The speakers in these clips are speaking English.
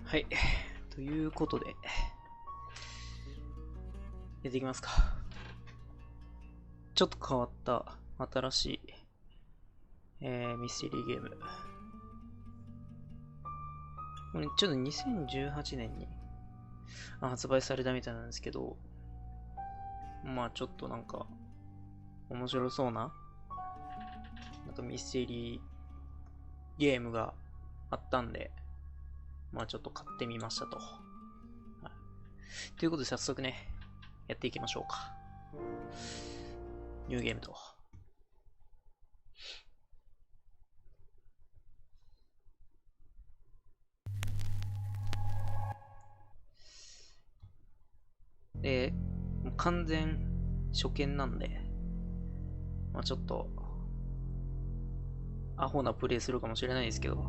はい。ということで、やっていきますか。ちょっと変わった新しい、ミステリーゲーム。これちょっと2018年に発売されたみたいなんですけど、まあちょっとなんか面白そうな、なんかミステリーゲームがあったんで、まあちょっと買ってみましたと。はい、ということで早速ね、やっていきましょうか。ニューゲームと。で、もう完全初見なんで、まあちょっと、アホなプレイするかもしれないですけど、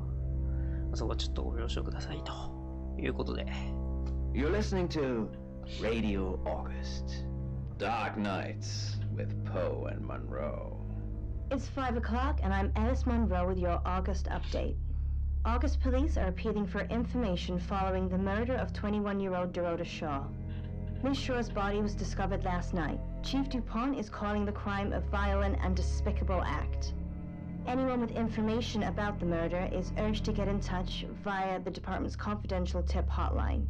そこはちょっとご了承くださいということで。You're listening to Radio August. Dark Nights with Poe and Monroe. It's 5 o'clock and I'm Alice Monroe with your August update. August police are appealing for information following the murder of 21-year-old Dorota Shaw. Miss Shaw's body was discovered last night. Chief DuPont is calling the crime a violent and despicable act. Anyone with information about the murder is urged to get in touch via the department's confidential tip hotline.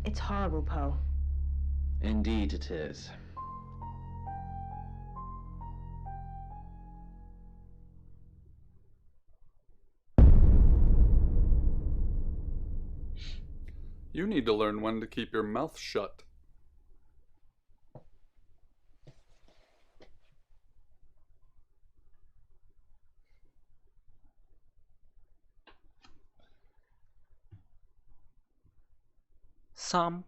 It's horrible, Poe. Indeed it is. You need to learn when to keep your mouth shut. Sam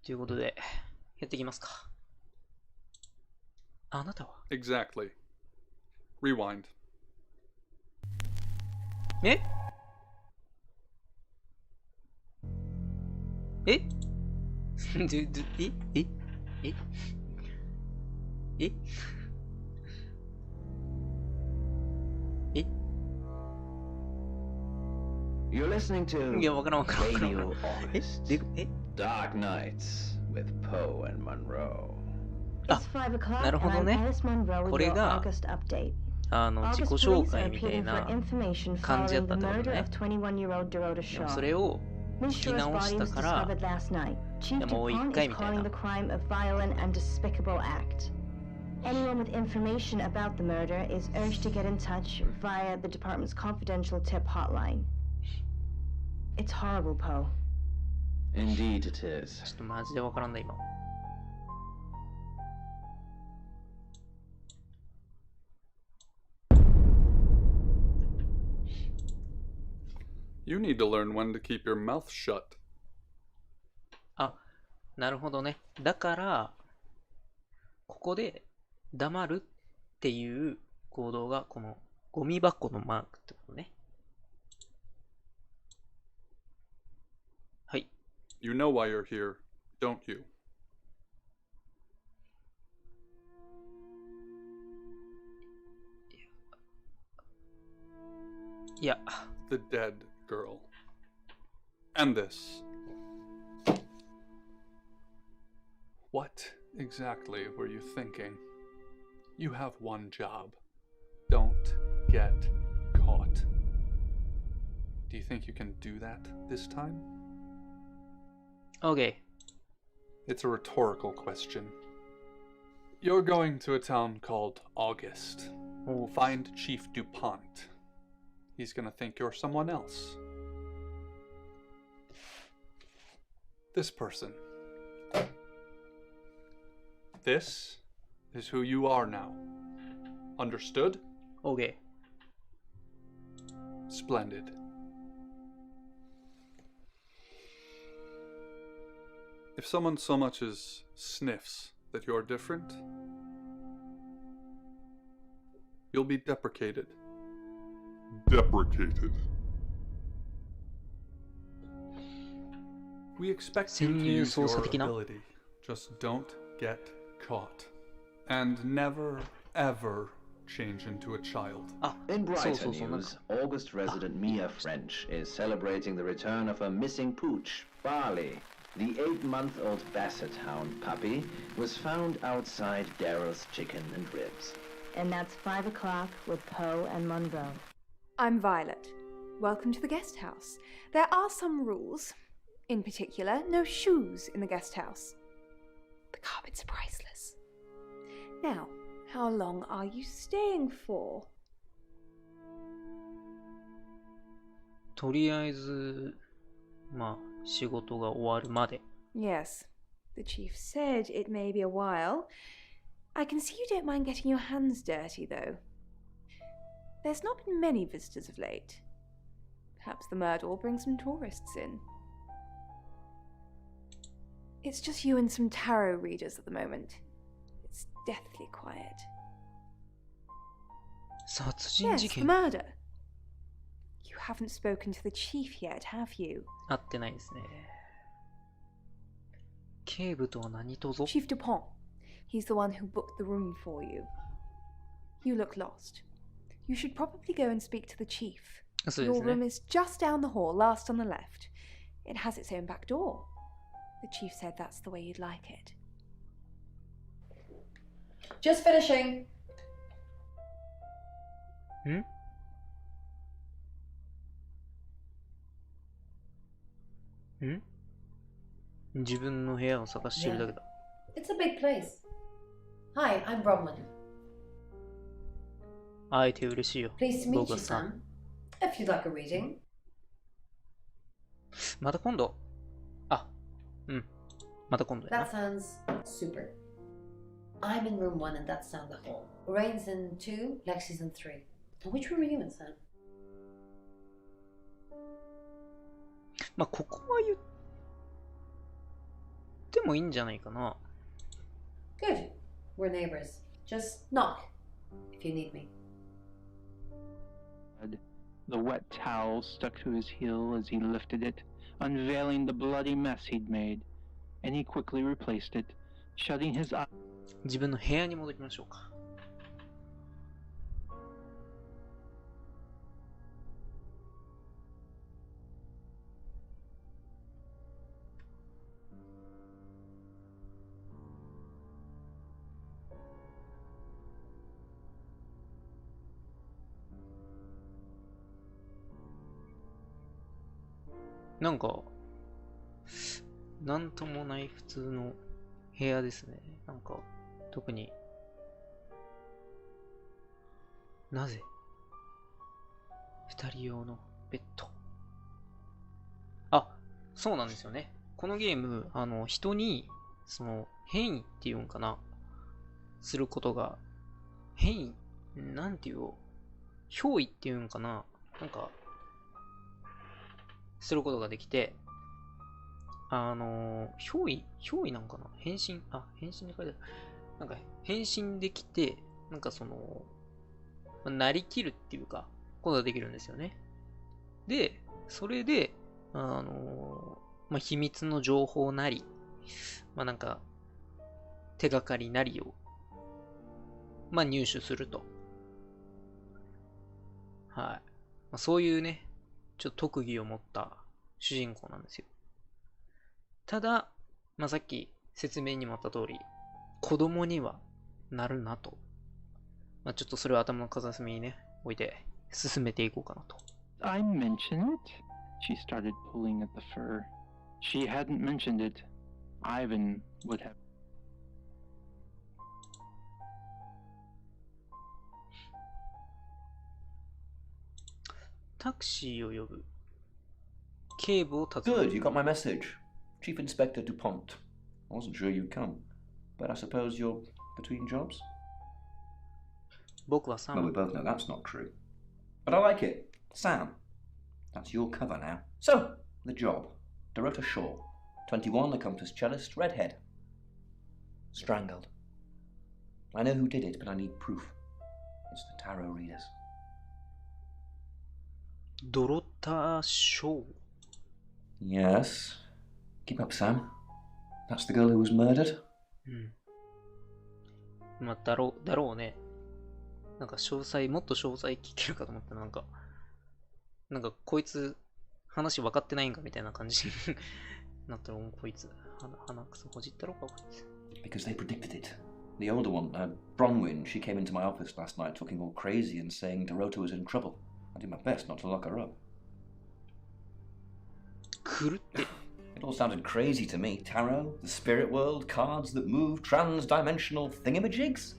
ということで、やっていきますか。あなたは Exactly. Rewind. えええYou're listening to いや、わからん。 Radio え August. Dark Nights with Poe and Monroe. It's 5 o'clock なるほ and ど I'm ね。 Alice Monroe こ with れ your が August update. 自己 August 紹 police are 介みたい appealing for な information 感じやっ following た the ってこと murder ね。 of 21-year-old Dorota でも Shaw. それを Miss 聞き Shaw's 直し body た was から discovered last night. Chief もう一 DuPont 回 is みたい calling な。 the crime a violent and despicable act. Anyone with information about the murder is urged to get in touch via the department's confidential tip hotline. It's horrible, Poe. Indeed it is. ちょっとマジでわからんだ今。You need to learn when to keep your mouth shut. あ、なるほどね。だから、ここで黙るっていう行動がこのゴミ箱のマークってことね。はい。You know why you're here, don't you? いや。 The dead girl. And this. What exactly were you thinking? You have one job. Don't get caught. Do you think you can do that this time? OK。It's a rhetorical question. You're going to a town called August. Find Chief DuPont. He's gonna think you're someone else. This person. This is who you are now. Understood? OK。Splendid. If someone so much as sniffs that you're different, You'll be deprecated. Deprecated. We expect you to 潜入 use 捜 your 査的な。 ability. Just don't get caught. And never, ever change into a child. In brighter そうそう、なん news, か。 August resident Mia French is celebrating the return of her missing pooch, Barley. The 8-month-old Basset Hound puppy was found outside Daryl's Chicken and Ribs. And that's 5 o'clock with Poe and Monroe. I'm Violet. Welcome to the guest house. There are some rules. In particular, no shoes in the guest house. The carpets are priceless. Now, how long are you staying for? とりあえず、まあ、仕事が終わるまで。 Yes, the chief said it may be a while. I can see you don't mind getting your hands dirty, though. There's not been many visitors of late. Perhaps the murder will bring some tourists in. It's just you and some tarot readers at the moment. It's deathly quiet. 殺人 Yes, 事 the 件 murder. You haven't spoken to the chief yet, have you? 会ってないですね。警部とは何とぞ Chief Dupont. He's the one who booked the room for you. You look lost. You should probably go and speak to the chief. そうです Your room ね。 is just down the hall, last on the left. It has its own back door. The chief said that's the way you'd like it. Just finishing. ん自分の部屋を探してるだけだ。 It's a big place. Hi, I'm Bronwyn. 会えて嬉しいよ。 Pleased to meet 僕 you, はさ Sam. If you'd like a reading. また今度。あ、うん。また今度や That な。 sounds super. I'm in room 1 and that's down the hall. Lorraine's in 2, Lexi's in 3. And which room are you in, Sam? まあ、ここは言ってもいいんじゃないかな。 Good. We're neighbors. Just knock if you need me. The wet towel stuck to his heel as he lifted it, unveiling the bloody mess he'd made, and he quickly replaced it, shutting his eyes. 自分の部屋に戻りましょうか。なんか、なんともない普通の部屋ですね。なんか、特に。なぜ二人用のベッド。あ、そうなんですよね。このゲーム、人に、変異っていうんかな。することが、変異なんていう、憑依っていうんかな。なんか、することができて、憑依なんかな変身変身に書いてある。なんか、変身できて、なんかなりきるっていうか、ことができるんですよね。で、それで、秘密の情報なり、なんか、手がかりなりを、入手すると。はい。そういうね、ちょっと特技を持った主人公なんですよ。ただ、さっき説明にもあった通り、子供にはなるなと。ちょっとそれを頭の片隅にね、置いて進めていこうかなと。I mention it? She started pulling at the fur. She hadn't mentioned it. Ivan would have. タクシーを呼ぶ。警部を訪ね Good, る。 you got my message. Chief Inspector DuPont. I wasn't sure you'd come, but I suppose you're between jobs? 僕はサ Well, we ム。 both know that's not true. But I like it. Sam. That's your cover now. So, the job. Dorota Shaw. 21, accomplished cellist, redhead. Strangled. I know who did it, but I need proof. the tarot readers. ドロタショー。 Yes. Keep up, Sam. That's the girl who was murdered? まあ、だろうね。なんか詳細、もっと詳細聞けるかと思ったらなんかこいつ話分かってないんかみたいな感じになったら、こいつ鼻くそほじったろかこいつ。Because they predicted it. The older one, Bronwyn, she came into my office last night talking all crazy and saying Dorota was in trouble. I did my best not to lock her up. 狂って。It all sounded crazy to me. Tarot, the spirit world, cards that move, trans-dimensional thingamajigs.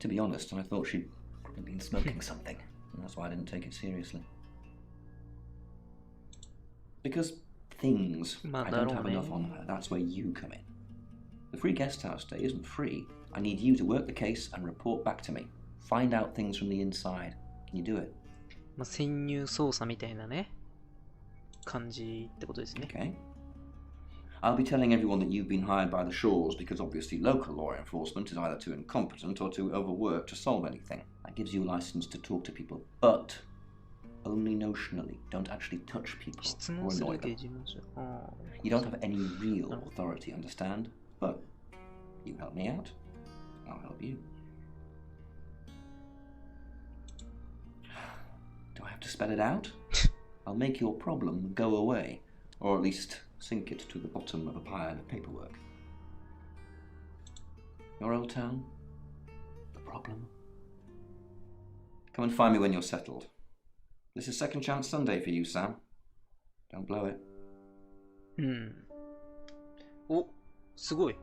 To be honest, I thought she'd probably been smoking something, and that's why I didn't take it seriously. Because things, I don't have enough on her. That's where you come in. The free guest house day isn't free. I need you to work the case and report back to me. Find out things from the inside. Can you do it? まあ、潜入捜査みたいなね、感じってことですね。 Okay. I'll be telling everyone that you've been hired by the Shaws because obviously local law enforcement is either too incompetent or too overworked to solve anything. That gives you a license to talk to people, but only notionally. Don't actually touch people 質 or 問する annoy だけ them. 自問する。あ You don't have any real authority, understand? But you help me out, I'll help you. Do I have to spell it out? I'll make your problem go away, or at least sink it to the bottom of a pile of paperwork. Your old town? The problem? Come and find me when you're settled. This is second chance Sunday for you, Sam. Don't blow it. お、すごい。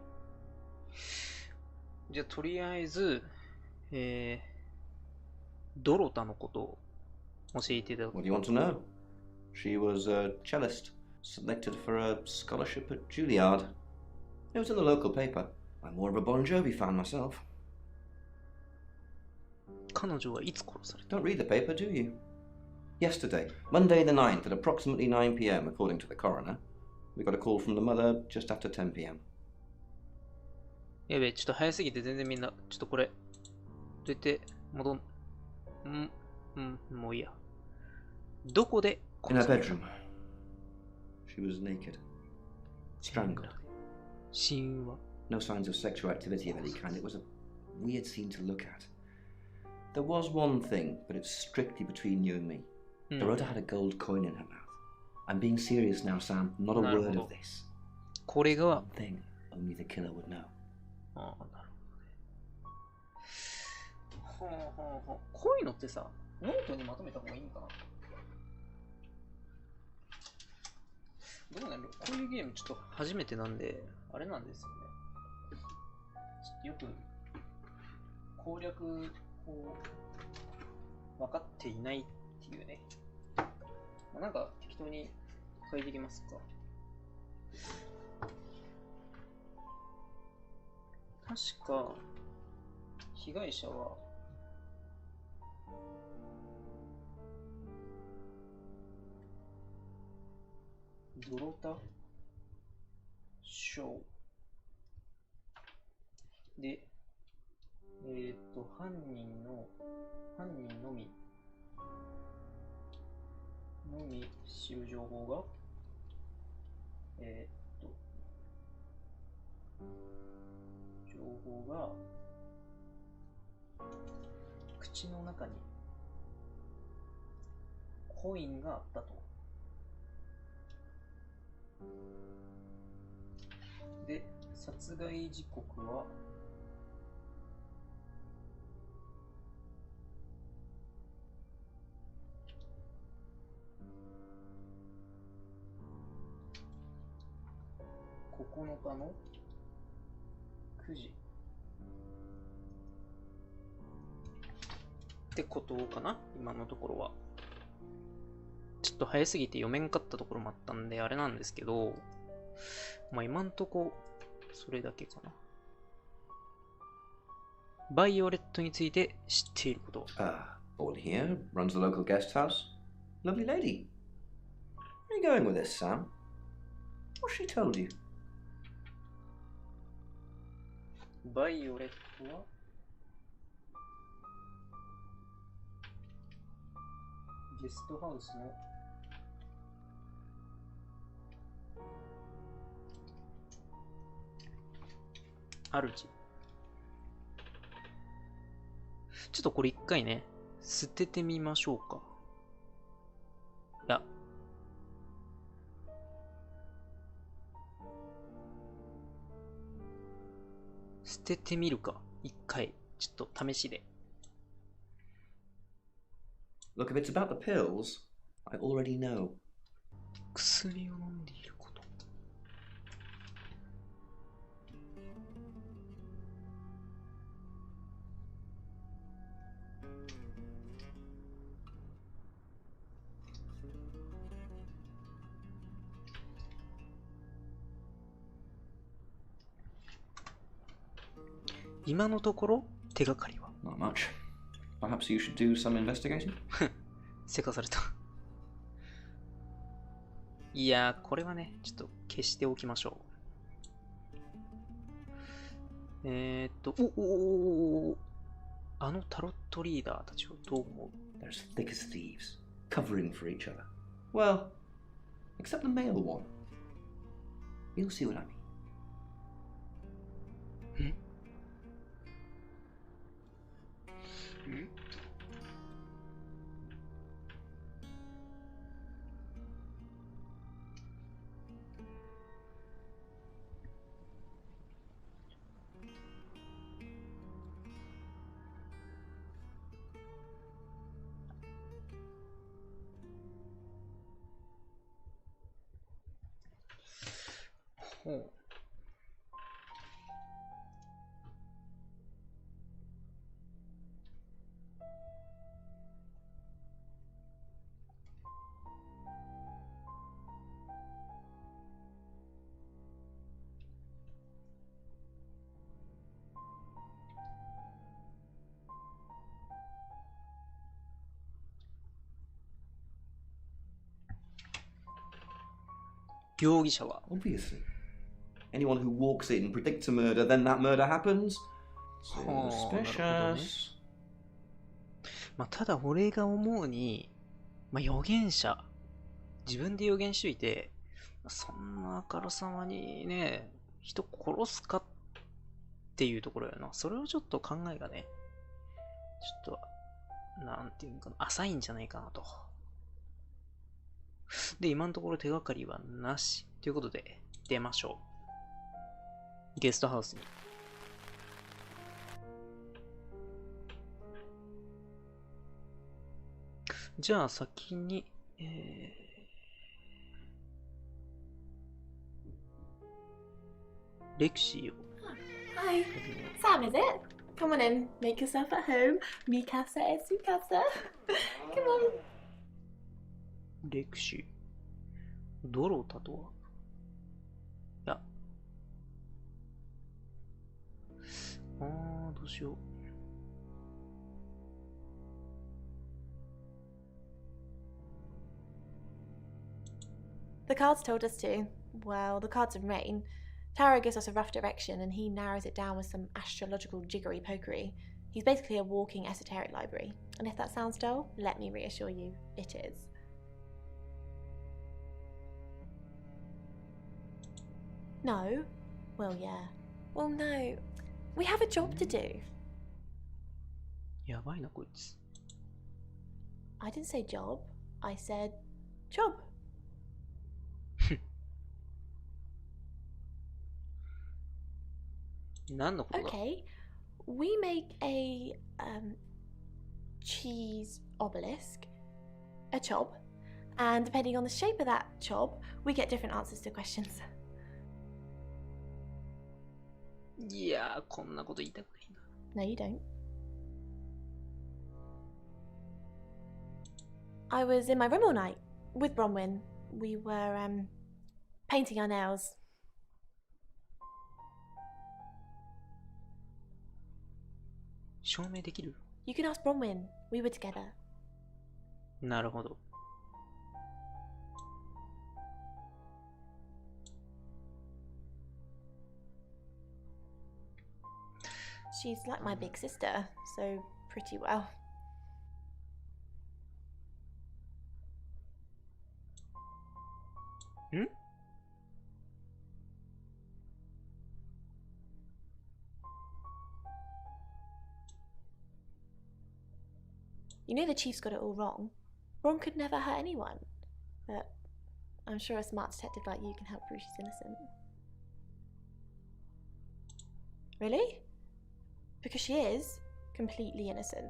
じゃあとりあえず、ドロタのことを教えていただく。 What do you want to know? She was a cellist, selected for a scholarship at Juilliard. It was in the local paper. I'm more of a Bon Jovi fan myself. 彼女はいつ殺された？ Don't read the paper, do you? Yesterday, Monday the 9th at approximately 9 p.m, according to the coroner. We got a call from the mother just after 10 p.m. やべえ、ちょっと早すぎて全然みんな、ちょっとこれ、どうやってもういいや。どこで In her bedroom. She was naked. Strangled. 死因は No signs of sexual activity of any kind. It was a weird scene to look at. There was one thing, but it's strictly between you and me. Dorota had a gold coin in her mouth. I'm being serious now, Sam. Not a word of this. これが One thing only the killer would know. ああ、なるほどね。こういうのってさ、ノートにまとめた方がいいんかな。どうなんだろう。こういうゲームちょっと初めてなんで、あれなんですよね。ちょっとよく攻略を分かっていないっていうね。なんか適当に書いていきますか。確か被害者はドロタショーで、犯人のみ知る情報が情報が口の中にコインがあったと。で、殺害時刻は9日の9時ってことかな、今のところは。ちょっと早すぎて読めんかったところもあったんであれなんですけど、まあ今んとこそれだけかな。バイオレットについて知っていること。All here, runs the local guest house. Lovely lady. Where are you going with this, Sam? What's she told you? バイオレットはゲストハウスの主。ちょっとこれ一回ね、捨ててみましょうか。いや。捨ててみるか。一回。ちょっと試しで。Look, if it's about the pills, I already know. 薬を飲んでいること。今のところ手がかりは Not much. Perhaps you should do some investigating? せかされた。いやー、これはね、ちょっと消しておきましょう。あのタロットリーダーたちをどう思う？ They're as thick as thieves, covering for each other. Well, except the male one. You'll see what I mean. ん？ほう。容疑者は Obviously. Anyone who walks in, predicts a murder, then that murder happens. はあ、なるほどね。 Suspicious. まあ、ただ俺が思うに、まあ、預言者、自分で予言しといて、そんなあからさまにね、人殺すかっていうところやな。それはちょっと考えがね、ちょっと、なんていうのかな、浅いんじゃないかなと。で、今のところ手がかりはなし。ということで、出ましょう。ゲストハウスに。じゃあ先に、レクシーを。Hi, Sam, is it? Come on in, make yourself at home. Mi casa es su casa. Come on. レクシー。ドロタとは。いや。どうしよう。The cards told us to. Well, the cards of rain. Tarot gives us a rough direction and he narrows it down with some astrological jiggery pokery. He's basically a walking esoteric library. And if that sounds dull, let me reassure you, it is. No? Well, yeah. Well, no. We have a job to do. やばいな、こいつ。I didn't say job. I said job. 何のことだ？ Okay. We make a cheese obelisk, a chob, and depending on the shape of that chob, we get different answers to questions. いやー、こんなこと言いたくないな。 No, you don't. I was in my room all night with Bronwyn. We were painting our nails. 証明できる？ You can ask Bronwyn. We were together. なるほど。She's like my big sister, so pretty well. ん You know the chief's got it all wrong. Ron could never hurt anyone. But I'm sure a smart detective like you can help prove she's innocent. Really? Because she is completely innocent.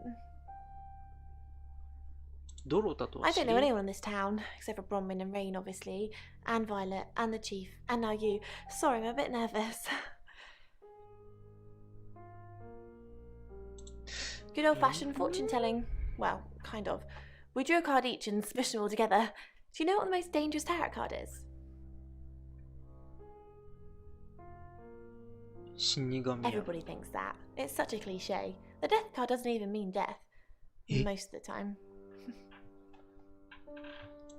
ドロタとは I 知 don't り know anyone in this town, except for Bronwyn and Rain, obviously, and Violet, and the chief, and now you. Sorry, I'm a bit nervous. Good old-fashioned fortune-telling. Well, kind of. We drew a card each and smushed them all together. Do you know what the most dangerous tarot card is? 死神や Everybody thinks that. It's such a cliche. The death card doesn't even mean death. Most of the time.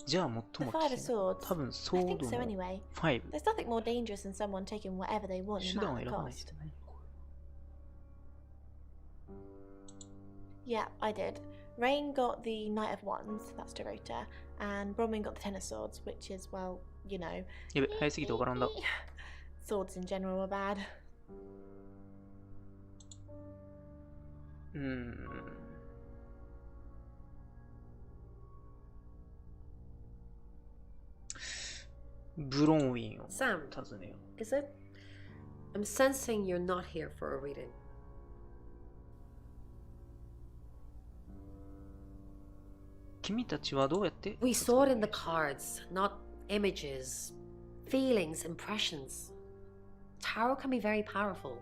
じゃあ最も The 危 Five of 険 Swords. 多分 I ソー think ド so の anyway. 5 There's nothing more dangerous than someone taking whatever they want, 手 no 段を matter 選 the ばない人 cost. ね Yeah, I did. Rain got the Knight of Wands, that's Dorota, and Bronwyn got the Ten of Swords, which is, well, you know. やべ早すぎてわからんだ Swords in general are bad. ブロンウィンを Sam, 尋ねよう is it? I'm sensing you're not here for a reading. 君たちはどうやって We saw it in the cards, not images, feelings, impressions. Tarot can be very powerful.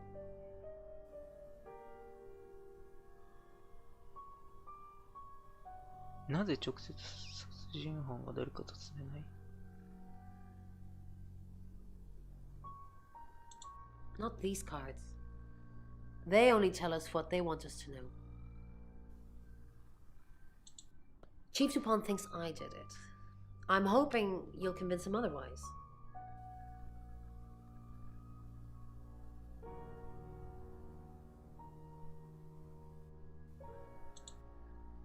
なぜ直接殺人犯が誰か尋ねない Not these cards. They only tell us what they want us to know. Chief Dupont thinks I did it. I'm hoping you'll convince him otherwise.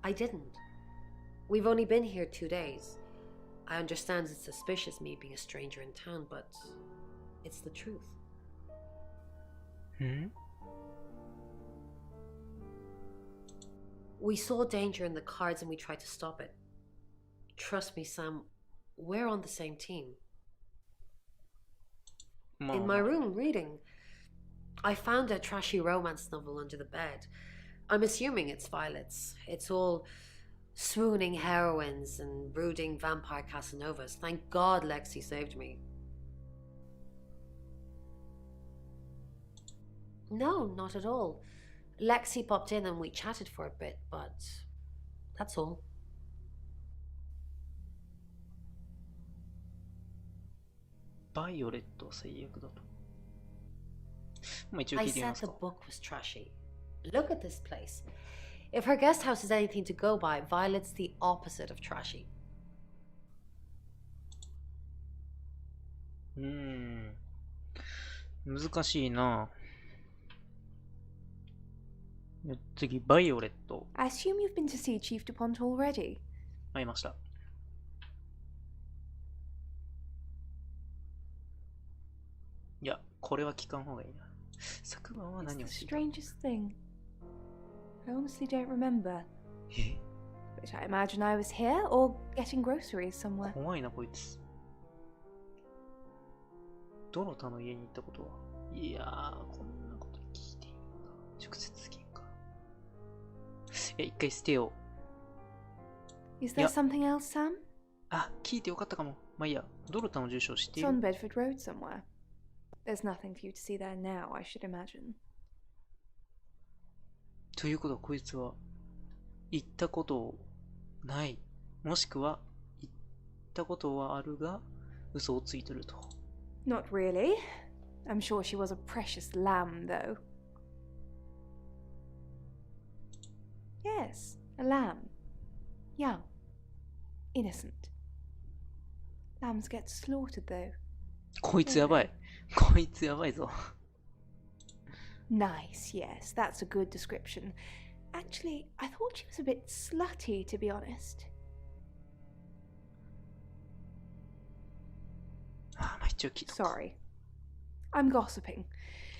I didn't. We've only been here 2 days. I understand it's suspicious me being a stranger in town, but it's the truth. ん We saw danger in the cards and we tried to stop it. Trust me, Sam, we're on the same team. ま In my room, reading, I found a trashy romance novel under the bed. I'm assuming it's Violet's. It's all swooning heroines and brooding vampire Casanovas. Thank God Lexi saved me. No, not at all. Lexi popped in and we chatted for a bit, but that's all. バイオレットは最悪だとまあ一応 I 聞いてみま said す the か book was trashy. Look at this place. If her guest house is anything to go by, Violet's the opposite of trashy. 難しいな次バイオレット I assume you've been to see Chief Dupont already. 会いましたいやこれは聞かん方がいいな昨晩は It's 何を the していた strangest thing. I honestly don't remember. え But I imagine I was here or getting groceries somewhere. 怖いなこいつどの他の家に行ったことはいやーこんなこと聞いていいのか直接聞けんかいや一回捨てよう Is there something else, Sam? あ聞いてよかったかもまあいいやドロタの住所を知ってい It's る on Bedford Road somewhere. There's nothing for you to see there now, I should imagine. ということはこいつは行ったことないもしくは行ったことはあるが嘘をついてると Not really. I'm sure she was a precious lamb, though. Yes, a lamb. Young. Innocent. Lambs get slaughtered, though. こいつやばいこいつやばいぞ Nice, yes, that's a good description. Actually, I thought she was a bit slutty, to be honest. 一応聞いとく。 Sorry. I'm gossiping.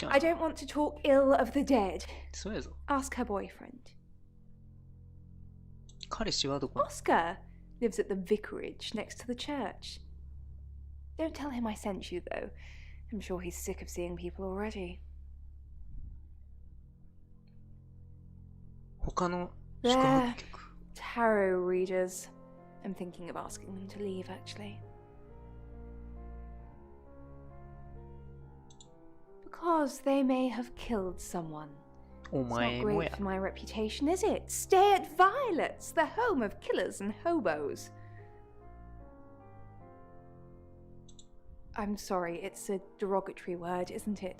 あ I don't want to talk ill of the dead. そうやぞ。 Ask her boyfriend. 彼氏はどこ？ Oscar lives at the vicarage next to the church. Don't tell him I sent you, though. I'm sure he's sick of seeing people already. 他の宿 There. 泊客。 Tarot readers. I'm thinking of asking them to leave, actually. Because they may have killed someone. お It's not 前も great や for。my reputation, is it? Stay at Violet's, the home of killers and hobos. I'm sorry, it's a derogatory word, isn't it?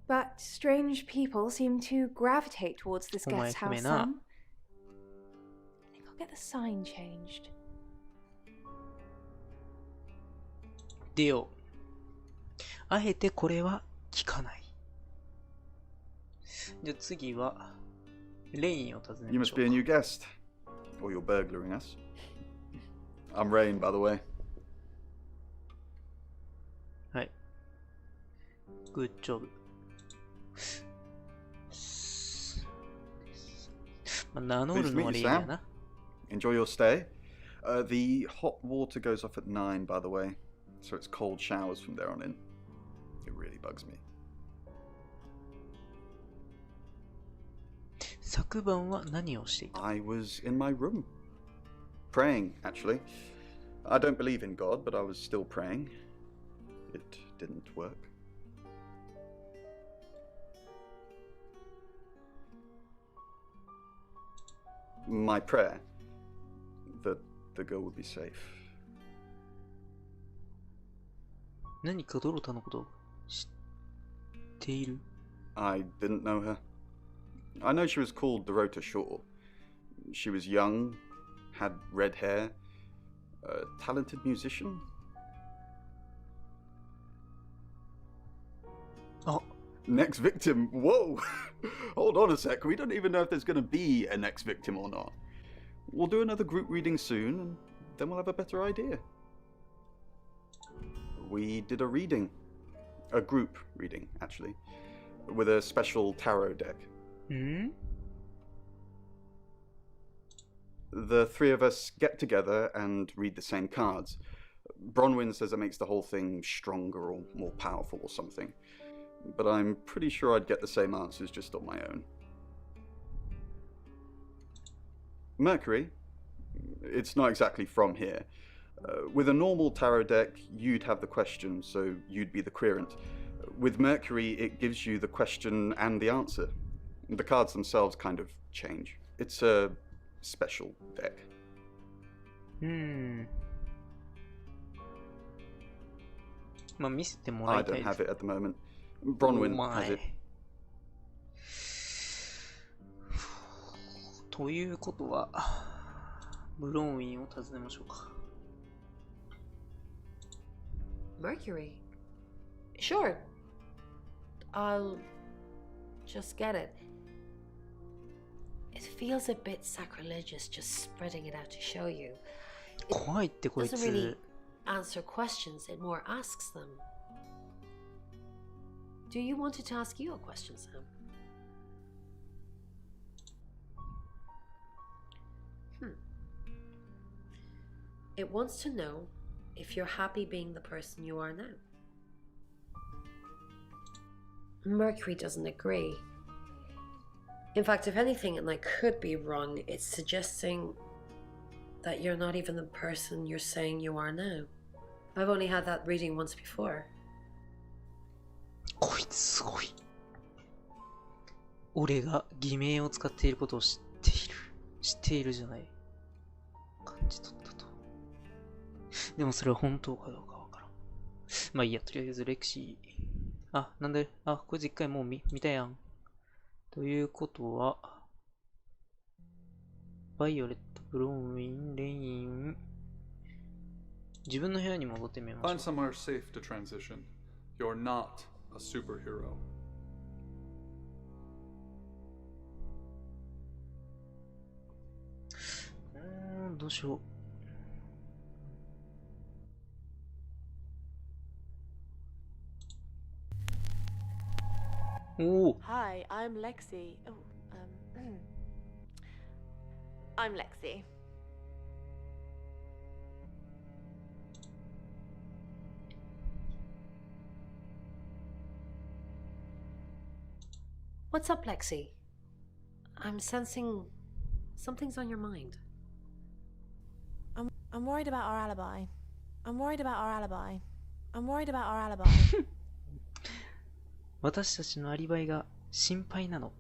But strange people seem to gravitate towards this Oh my guest house God. some. I think I'll get the sign changed. でよ。あえてこれは聞かない。じゃあ次は、レインを訪ね You まし must ょ be a う new guest. Or you're burglaring us. I'm Rain, by the way. か。はい。グッジョブ。まあ、名乗るのはレインやな。 Enjoy your stay. The hot water goes off at 9, by the way. So it's cold showers from there on in. It really bugs me. 昨晩は何をしていた？ I was in my room. Praying, actually. I don't believe in God, but I was still praying. It didn't work. My prayer that the girl would be safe. 何かドロタのことを知っている？ I didn't know her. I know she was called Dorota Shaw. She was young, had red hair, a talented musician. あ、 Next victim? Whoa! Hold on a sec. We don't even know if there's going to be a next victim or not. We'll do another group reading soon, and then we'll have a better idea. We did a reading. A group reading, actually. With a special tarot deck. ん？ The three of us get together and read the same cards. Bronwyn says it makes the whole thing stronger or more powerful or something. But I'm pretty sure I'd get the same answers just on my own. Mercury? It's not exactly from here. With a normal tarot deck, you'd have the question, so you'd be the querent. With Mercury, it gives you the question and the answer. The cards themselves kind of change. It's a special deck. まあ見せてもら I いた don't い have です。 it at the moment. Bronwyn お has it. 前。ということは、ブロンウィンを訪ねましょうか。 Mercury? Sure. I'll just get it. It feels a bit sacrilegious just spreading it out to show you. 怖いってこい Doesn't つ。 really answer questions, it more asks them. Do you want it to ask you a question, Sam? It wants to know if you're happy being the person you are now. Mercury doesn't agree. In fact, if anything, and I could be wrong, it's suggesting that you're not even the person you're saying you are now. I've only had that reading once before. こいつすごい。俺が偽名を使っていることを知っている。知っているじゃない。感じ取ったと。でもそれは本当かどうかわからん。まあいいや、とりあえずレクシー。あ、なんで、あ、こいつ一回もう見たやん。ということは、バイオレット、ブロンウィン、レイン、自分の部屋に戻ってみま Find しょう。 somewhere safe to transition. You're not a superhero. どうしよおお。 Hi, I'm Lexi. Oh, I'm Lexi. What's up, Lexi? I'm sensing something's on your mind. I'm worried about our alibi. I'm worried about our alibi. I'm worried about our alibi. 私たちのアリバイが心配なの。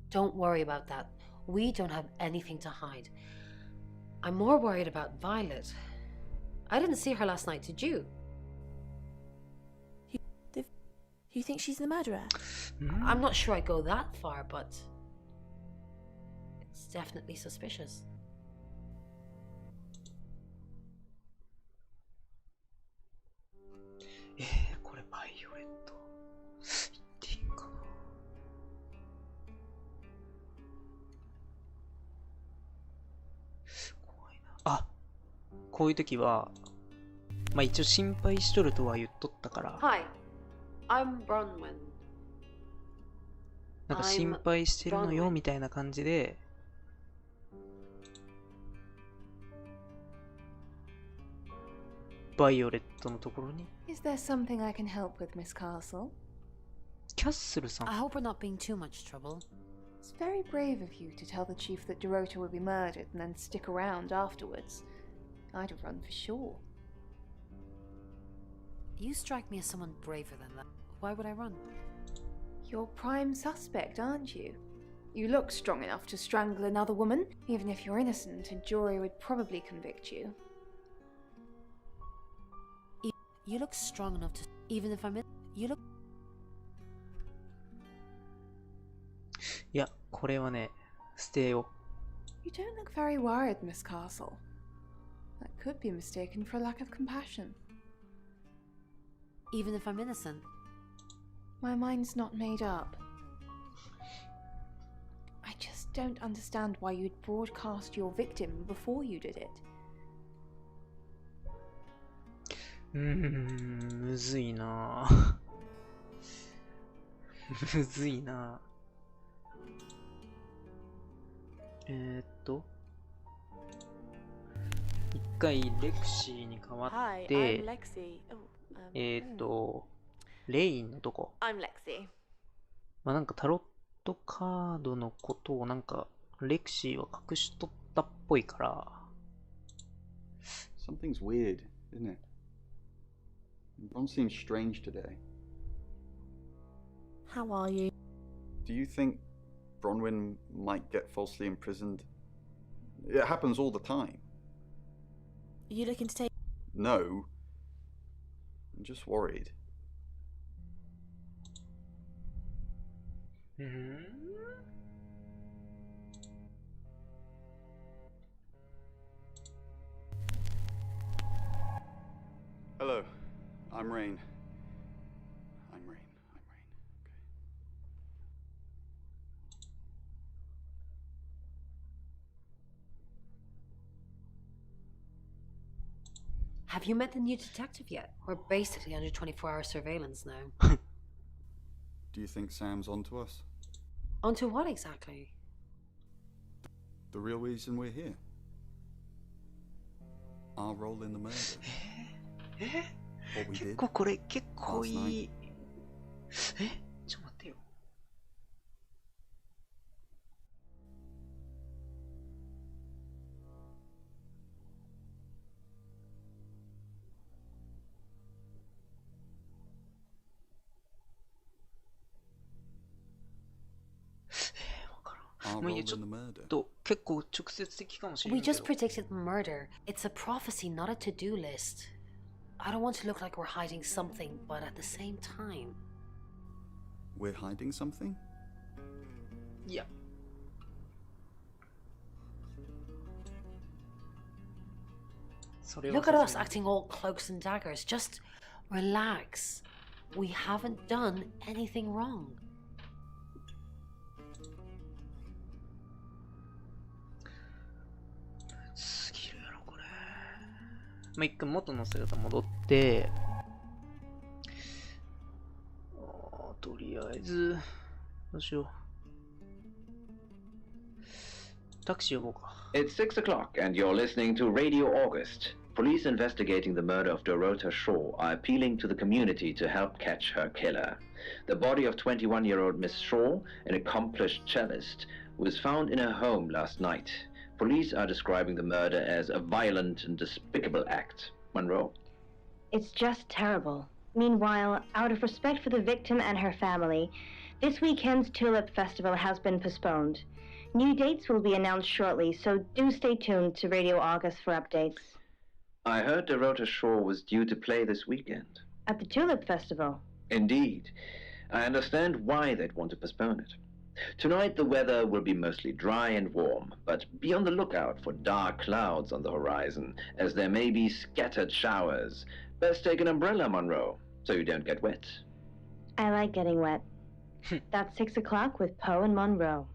Don't worry about that. We don't have anything to hide. I'm more worried about Violet. I didn't see her last night, did you? You think she's the murderer? I'm not sure I'd go that far, but it's definitely suspicious. これバイオレット言っていいんかな。怖いな。あ、こういう時はまあ一応心配しとるとは言っとったから、 Hi, I'm Bronwyn. なんか心配してるのよみたいな感じで、バイオレットのところに Is there something I can help with, Miss Castle? キャッスルさん。 I hope we're not being too much trouble. It's very brave of you to tell the chief that Dorota would be murdered and then stick around afterwards. I'd have run for sure. You strike me as someone braver than that. Why would I run? You're prime suspect, aren't you? You look strong enough to strangle another woman. Even if you're innocent, a jury would probably convict you. You look strong enough to... Even if I'm in... You look... いや、これはね、捨てよ You don't look very worried, Miss Castle. That could be mistaken for a lack of compassion. Even if I'm innocent. My mind's not made up. I just don't understand why you'd broadcast your victim before you did it. むずいなむずいな。一回レクシーに変わっ Hi, て I'm Lexi. Oh, レインのとこ。 I'm Lexi. まあなんかタロットカードのことをなんかレクシーは隠しとったっぽいから。 Something's weird, isn't it? Ron seems strange today. How are you? Do you think Bronwyn might get falsely imprisoned? It happens all the time. Are you looking to take... No. I'm just worried. Hello, I'm Rain. I'm Rain. Okay. Have you met the new detective yet? We're basically under 24-hour surveillance now. Do you think Sam's onto us? Onto what exactly? The real reason we're here? Our role in the murder? What we 結 did? 構これ結構いい。ちょっと待ってよ。わからん。 Our もういい role よ、ちょ in っ the murder? と結構直接的かもしれな We いけ just ど。 predicted the murder. It's a prophecy, not a to-do list. I don't want to look like we're hiding something, but at the same time... We're hiding something? いや。それは Look at さ us すがに acting all cloaks and daggers. Just relax. We haven't done anything wrong. すぎるやろこれ。まあ、一回元の姿戻って、とりあえず、どうしよう。タクシー呼ぼうか。It's 6 o'clock, and you're listening to Radio August. Police investigating the murder of Dorota Shaw are appealing to the community to help catch her killer. The body of 21-year-old Miss Shaw, an accomplished cellist, was found in her home last night. Police are describing the murder as a violent and despicable act. Monroe. It's just terrible. Meanwhile, out of respect for the victim and her family, this weekend's Tulip Festival has been postponed. New dates will be announced shortly, so do stay tuned to Radio August for updates. I heard Dorota Shaw was due to play this weekend. At the Tulip Festival? Indeed. I understand why they'd want to postpone it. Tonight the weather will be mostly dry and warm, but be on the lookout for dark clouds on the horizon, as there may be scattered showers. Best take an umbrella, Monroe, so you don't get wet. I like getting wet. That's 6 o'clock with Poe and Monroe.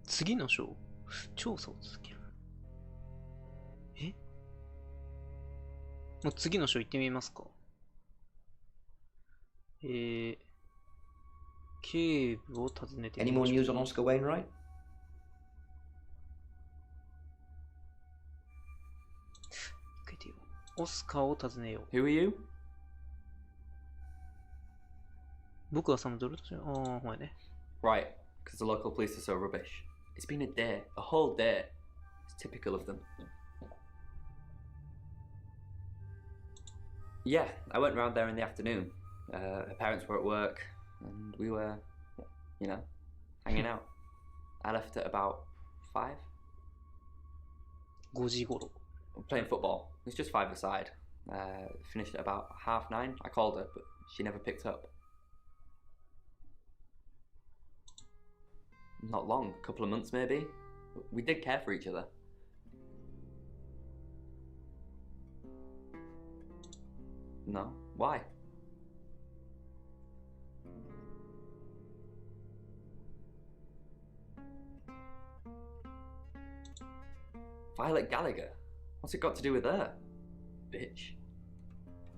次の章、調査を続ける。もう次の章行ってみますか。警部を訪ねて Any more news on Oscar Wainwright? 書いてよ。オスカーを訪ねよう。 Who are you? 僕はサムドルとしよう。ああ、ほらね。Right, because the local police are so rubbish. It's been a day, a whole day. It's typical of them. Yeah, I went round there in the afternoon. Her parents were at work, and we were, you know, hanging out. I left at about 5. 5時頃。 Playing football. It's just 5-a-side. Finished at about 9:30. I called her, but she never picked up. Not long, a couple of months maybe. We did care for each other. No? Why? Violet Gallagher? What's it got to do with her? Bitch.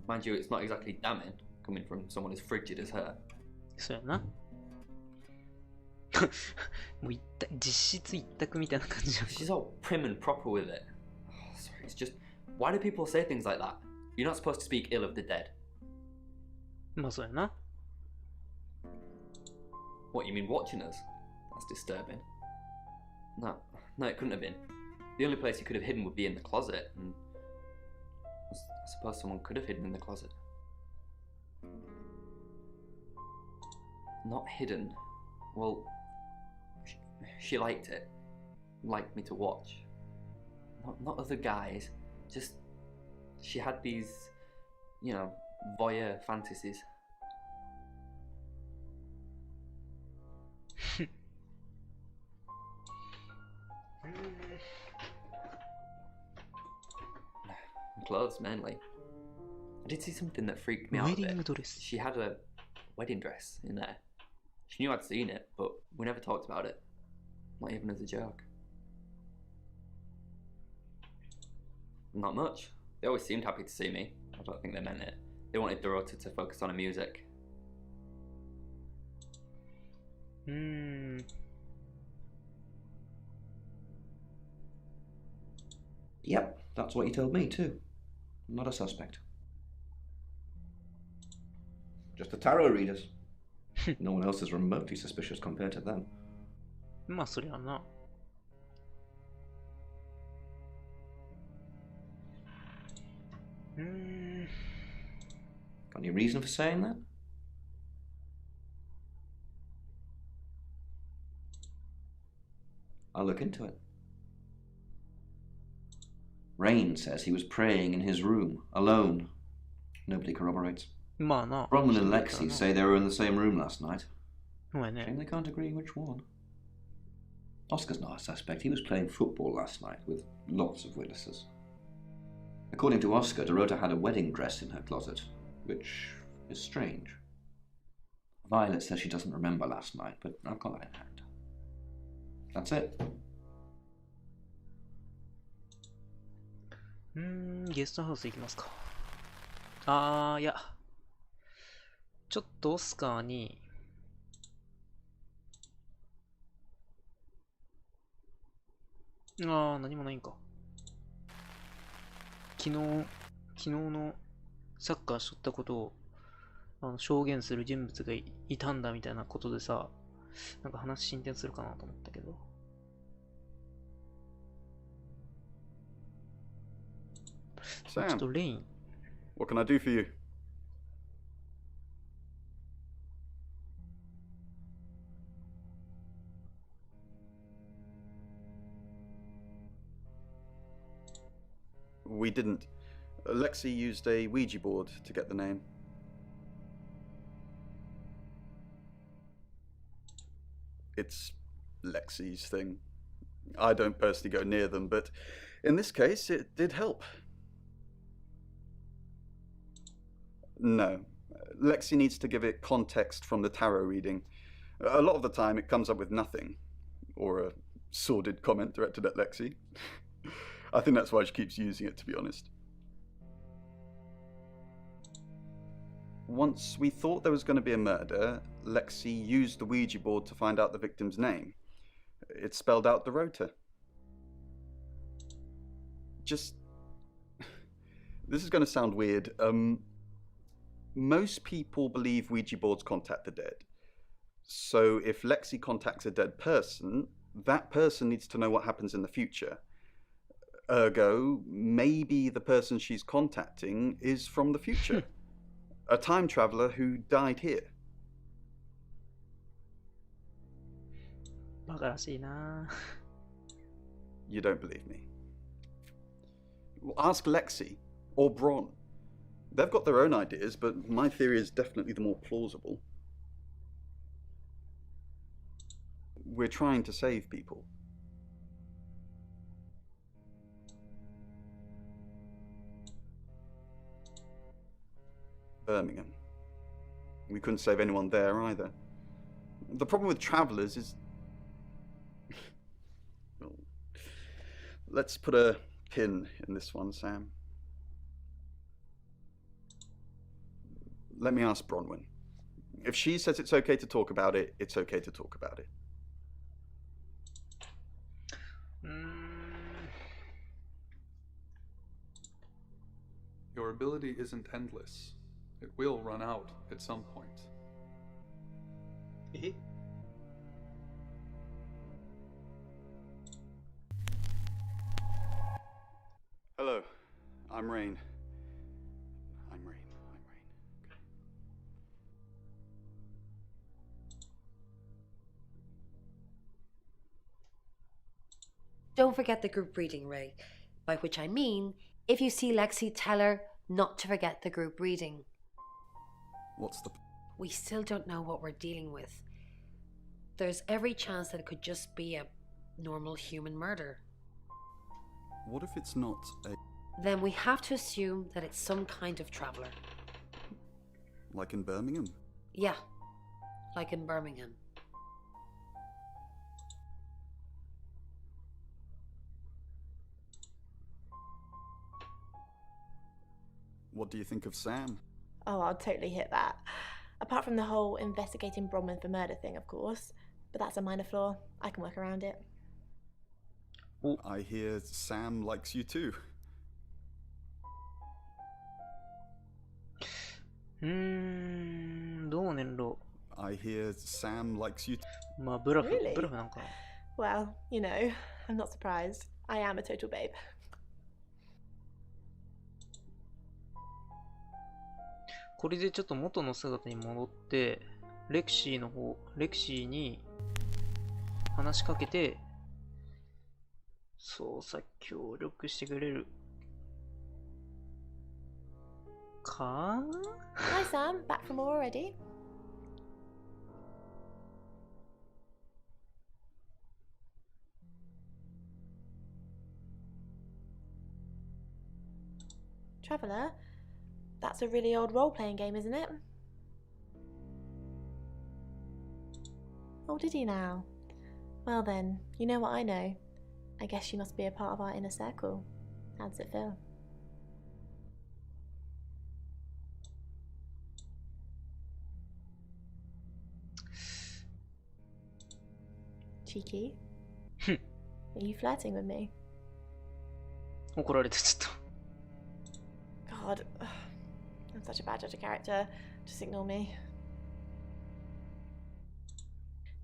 Mind you, it's not exactly damning, coming from someone as frigid as her. そうやな。もう実質一択みたいな感じ。 She's all prim and proper with it. Oh, sorry, it's just... Why do people say things like that? You're not supposed to speak ill of the dead. まあそうやな。 What, you mean watching us? That's disturbing. No, it couldn't have been. The only place you could have hidden would be in the closet, and I suppose someone could have hidden in the closet. Not hidden. Well, she liked it. Liked me to watch. Not other guys. Just, she had these, you know, voyeur fantasies. Clothes, mainly. I did see something that freaked me out a bit. Dress. She had a wedding dress in there. She knew I'd seen it, but we never talked about it. Not even as a joke. Not much. They always seemed happy to see me. I don't think they meant it. They wanted Dorota to focus on her music. Yep, that's what you told me too. Not a suspect. Just the tarot readers. No one else is remotely suspicious compared to them. まあそりゃな。Got any reason for saying that? I'll look into it. Rain says he was praying in his room, alone. Nobody corroborates. まあな。 Bronwyn and Lexi say they were in the same room last night. そうやね。 Shame they can't agree which one. Oscar's not a suspect. He was playing football last night with lots of witnesses. According to Oscar, Dorota had a wedding dress in her closet, which is strange. Violet says she doesn't remember last night, but I've got that in hand. That's it. ゲストハウス行きますか。いや。ちょっとオスカーに、何もないんか。昨日のサッカーしとったことを、証言する人物がいたんだみたいなことでさ、なんか話進展するかなと思ったけど。ちょっ Sam, とレイン。 what can I do for you? We didn't. Lexi used a Ouija board to get the name. It's Lexi's thing. I don't personally go near them, but in this case, it did help. No. Lexi needs to give it context from the tarot reading. A lot of the time, it comes up with nothing. Or a sordid comment directed at Lexi. I think that's why she keeps using it, to be honest. Once we thought there was going to be a murder, Lexi used the Ouija board to find out the victim's name. It spelled out the rota. Just... This is going to sound weird. Most people believe Ouija boards contact the dead. So if Lexi contacts a dead person, that person needs to know what happens in the future. Ergo, maybe the person she's contacting is from the future. A time traveler who died here. バカらしいな。 You don't believe me? Well, ask Lexi or Bron. They've got their own ideas, but my theory is definitely the more plausible. We're trying to save people. Birmingham. We couldn't save anyone there either. The problem with travellers is... Well, let's put a pin in this one, Sam. Let me ask Bronwyn. If she says it's okay to talk about it, it's okay to talk about it. Your ability isn't endless. It will run out at some point. Hello, I'm Rain. I'm Rain. Don't forget the group reading, Ray. By which I mean, if you see Lexi, tell her not to forget the group reading. What's the... We still don't know what we're dealing with. There's every chance that it could just be a normal human murder. What if it's not a... Then we have to assume that it's some kind of traveller. Like in Birmingham? Yeah, like in Birmingham. What do you think of Sam? Oh, I'll totally hit that. Apart from the whole investigating Bronwyn for murder thing, of course. But that's a minor flaw. I can work around it. I hear Sam likes you too. どうねんろ。 I hear Sam likes you too. まあ、ブラフ Really? なんかな。 Well, you know, I'm not surprised. I am a total babe. これでちょっと元の姿に戻って、レクシーに話しかけて、捜査協力してくれるか？ Hi, Sam. Back from war already? Traveller? That's a really old role-playing game, isn't it? Oh, did you now? Well then, you know what I know. I guess you must be a part of our inner circle. How does it feel? Cheeky. Are you flirting with me? 怒られてちょっ God, I'm such a bad judge of character. Just ignore me.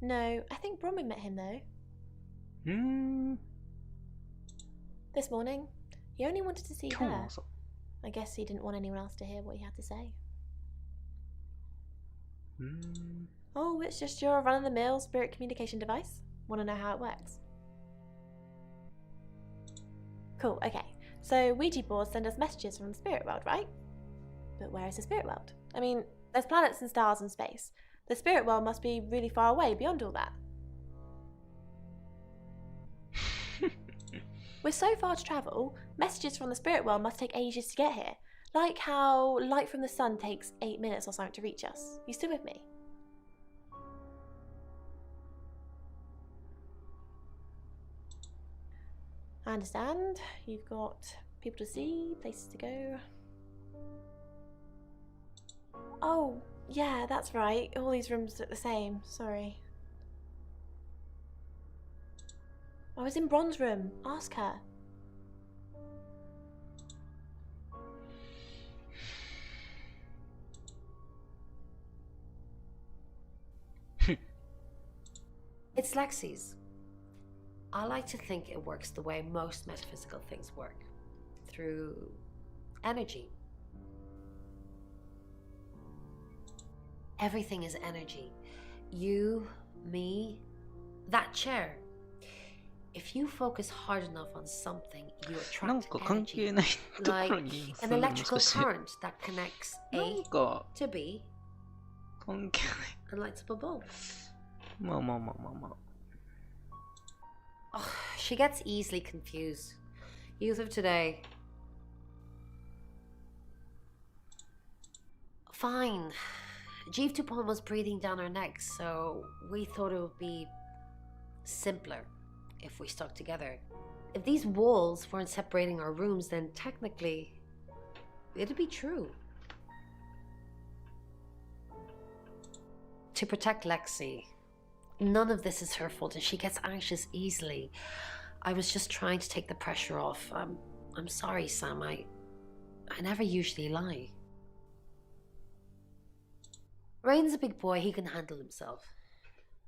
No, I think Bronwyn met him though. と。This morning. He only wanted to see 今日 her. の朝。 I guess he didn't want anyone else to hear what he had to say. Oh, it's just your run-of-the-mill spirit communication device. Want to know how it works? Cool, okay. So Ouija boards send us messages from the spirit world, right? But where is the spirit world? I mean, there's planets and stars and space. The spirit world must be really far away beyond all that. We're so far to travel, messages from the spirit world must take ages to get here. Like how light from the sun takes 8 minutes or something to reach us. You still with me? I understand. You've got people to see, places to go. Oh, yeah, that's right. All these rooms look the same. Sorry. I was in Bron's room. Ask her. It's Lexi's. I like to think it works the way most metaphysical things work. Through energy. Everything is energy. You, me, that chair. If you focus hard enough on something, you なん attract か関 energy. 係ないところ Like に an そんなの electrical 少し current that connects な A んか to B 関係ない。 and lights up a bulb. まあまあまあまあまあ。 Oh, she gets easily confused. Youth of today. Fine. Jeeve Tupon was breathing down her neck, so we thought it would be simpler if we stuck together. If these walls weren't separating our rooms, then technically it'd be true. To protect Lexi. None of this is her fault and she gets anxious easily. I was just trying to take the pressure off. I'm sorry, Sam. I never usually lie. Rain's a big boy, he can handle himself.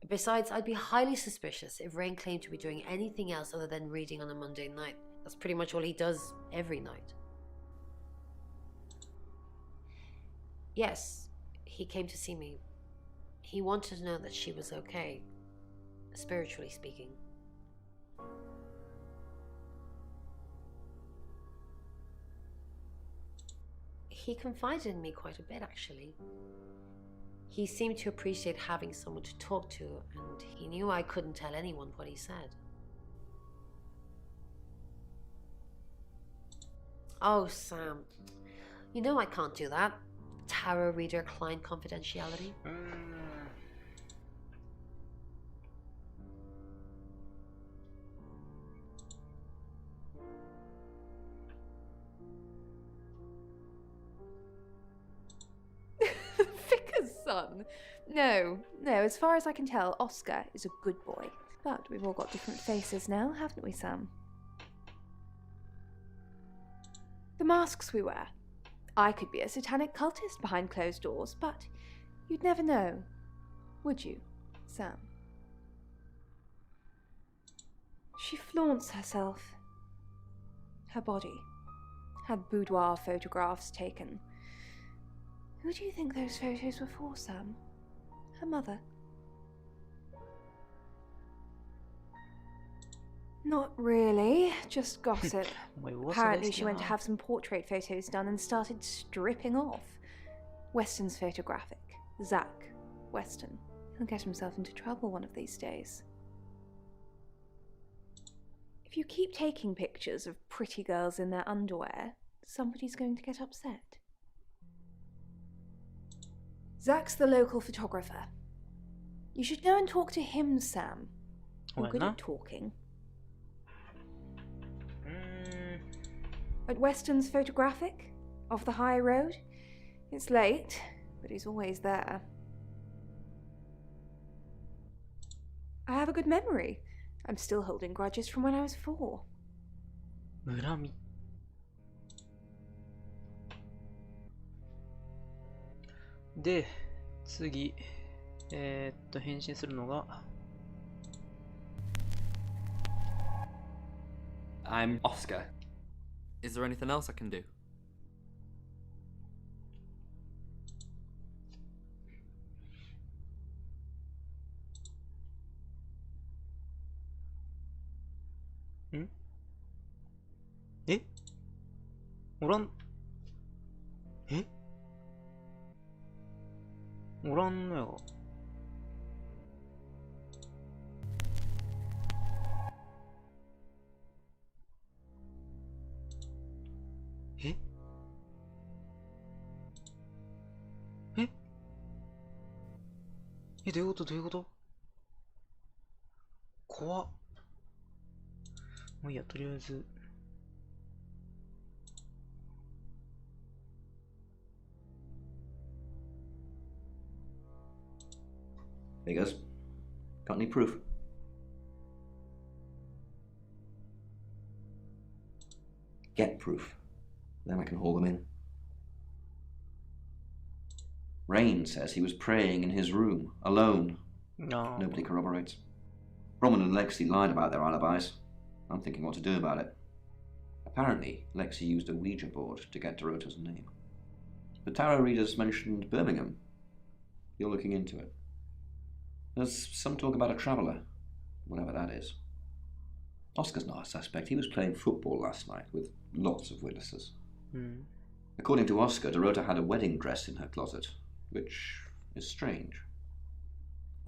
Besides, I'd be highly suspicious if Rain claimed to be doing anything else other than reading on a Monday night. That's pretty much all he does every night. Yes, he came to see me. He wanted to know that she was okay, spiritually speaking. He confided in me quite a bit, actually. He seemed to appreciate having someone to talk to, and he knew I couldn't tell anyone what he said. Oh, Sam. You know I can't do that. Tarot reader client confidentiality. Vicar's son? No, as far as I can tell, Oscar is a good boy. But we've all got different faces now, haven't we, Sam? The masks we wear. I could be a satanic cultist behind closed doors, but you'd never know, would you, Sam? She flaunts herself. Her body. Had boudoir photographs taken. Who do you think those photos were for, Sam? Her mother? Not really, just gossip. Wait, what's Apparently this she went to now? have some portrait photos done and started stripping off. Weston's photographic. Zach Weston. He'll get himself into trouble one of these days. If you keep taking pictures of pretty girls in their underwear, somebody's going to get upset. Zach's the local photographer. You should go and talk to him, Sam. You're Why good not? at talking. At Weston's photographic? Off the high road? It's late, but he's always there. I have a good memory. I'm still holding grudges from when I was 4. 恨み。で、次、変身するのが、I'm Oscar. Is there anything else I can do?えおらん、えおらんのやが。えええ、どういうことどういうこと？怖っ。もういいや、とりあえず。There he goes. Got any proof? Get proof. Then I can haul them in. Rain says he was praying in his room, alone. No. Nobody corroborates. Roman and Lexi lied about their alibis. I'm thinking what to do about it. Apparently, Lexi used a Ouija board to get Dorota's name. The tarot readers mentioned Birmingham. You're looking into it. There's some talk about a traveller, whatever that is. Oscar's not a suspect. He was playing football last night with lots of witnesses. According to Oscar, Dorota had a wedding dress in her closet, which is strange.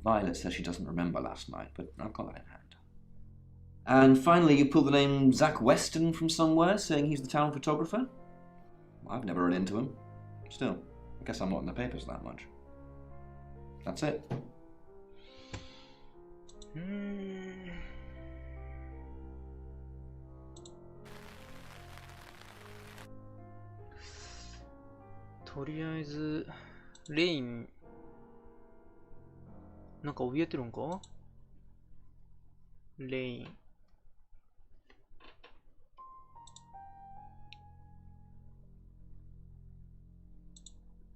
Violet says she doesn't remember last night, but I've got that in hand. And finally, you pulled the name Zach Weston from somewhere, saying he's the town photographer? I've never run into him. Still, I guess I'm not in the papers that much. That's it. Hmm. とりあえず、レイン、なんか怯えてるんか？レイン。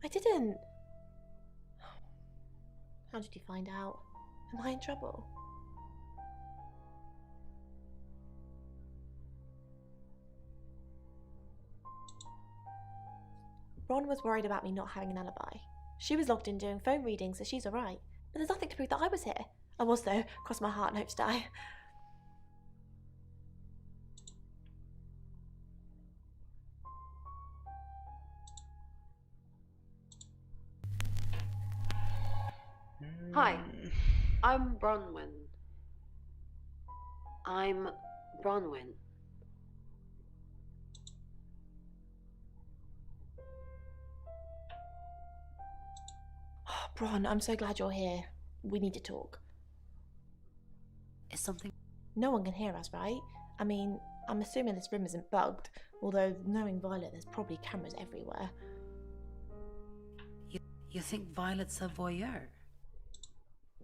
I didn't. How did you find out? Am I in trouble? Ron was worried about me not having an alibi. She was logged in doing phone readings, so she's alright. But there's nothing to prove that I was here. I was though, cross my heart and hope to die. Hi, I'm Bronwyn. I'm Bronwyn. Oh, Bron, I'm so glad you're here. We need to talk. Is something... No one can hear us, right? I mean, I'm assuming this room isn't bugged, although knowing Violet, there's probably cameras everywhere. You think Violet's a voyeur?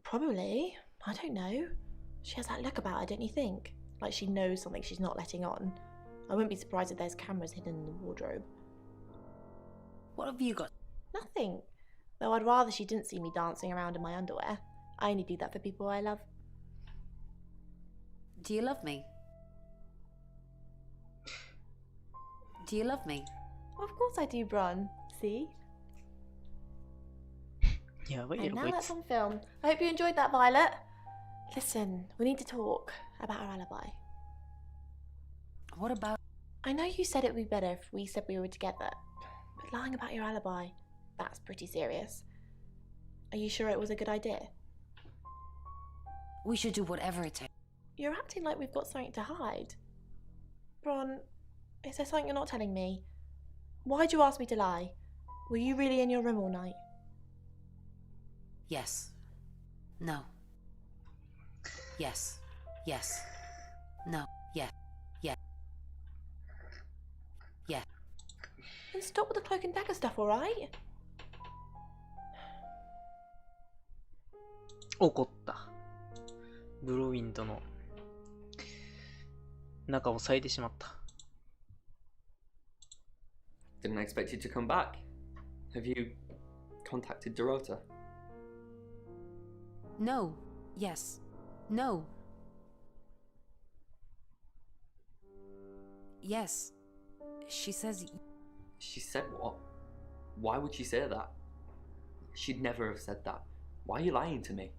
Probably. I don't know. She has that look about her, don't you think? Like she knows something she's not letting on. I wouldn't be surprised if there's cameras hidden in the wardrobe. What have you got? Nothing. Though I'd rather she didn't see me dancing around in my underwear. I only do that for people I love. Do you love me? Do you love me? Of course I do, Bron. See? Yeah, wait, and now wait. that's on film. I hope you enjoyed that, Violet. Listen, we need to talk about our alibi. What about... I know you said it would be better if we said we were together, but lying about your alibi, that's pretty serious. Are you sure it was a good idea? We should do whatever it takes. You're acting like we've got something to hide. Bron, is there something you're not telling me? Why'd you ask me to lie? Were you really in your room all night? Yes. No. Yes. Yes. No. Yes. Yes. Yes. Then stop with the cloak and dagger stuff, alright? 怒った。ブルーウィンとの仲を裂いてしまった。Didn't expect you to come back. Have you contacted Dorota? No. Yes. No. Yes. She says... She said what? Why would she say that? She'd never have said that. Why are you lying to me?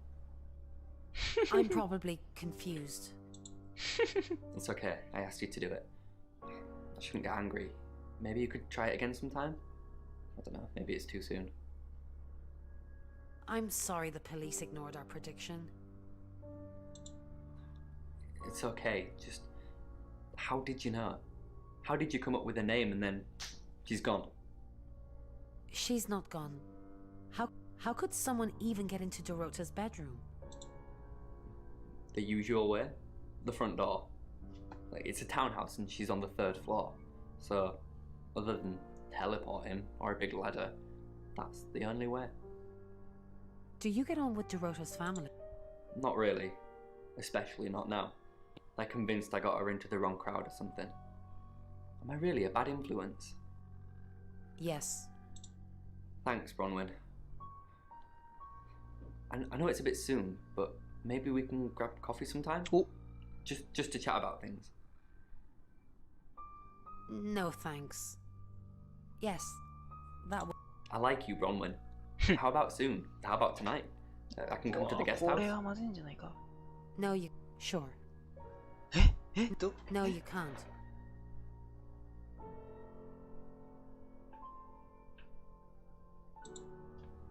I'm probably confused. It's okay. I asked you to do it. I shouldn't get angry. Maybe you could try it again sometime? I don't know. Maybe it's too soon. I'm sorry the police ignored our prediction. It's okay. Just... How did you know? How did you come up with a name and then... she's gone? She's not gone. How could someone even get into Dorota's bedroom? The usual way? The front door. Like, it's a townhouse and she's on the 3rd floor. So, other than teleporting or a big ladder, that's the only way. Do you get on with Dorota's family? Not really. Especially not now. They're convinced I got her into the wrong crowd or something. Am I really a bad influence? Yes. Thanks, Bronwyn. I know it's a bit soon, but maybe we can grab coffee sometime? Oh. Just to chat about things. No thanks. Yes, that would... I like you, Bronwyn. How about soon? How about tonight? I can come to the guest これ house. はまずいんじゃないか。 No, you... Sure. ど No, you can't.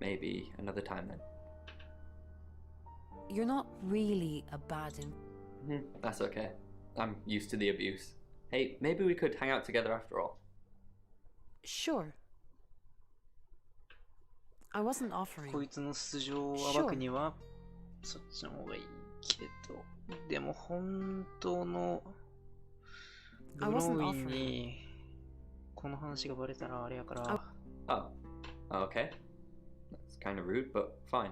Maybe another time then. You're not really a bad That's okay. I'm used to the abuse. Hey, maybe we could hang out together after all. Sure. I wasn't offering. こいつの素性を暴くにはそっちの方がいいけど、でも本当のブローウィンにこの話がバレたらあれやから。Oh, okay. That's kind of rude, but fine.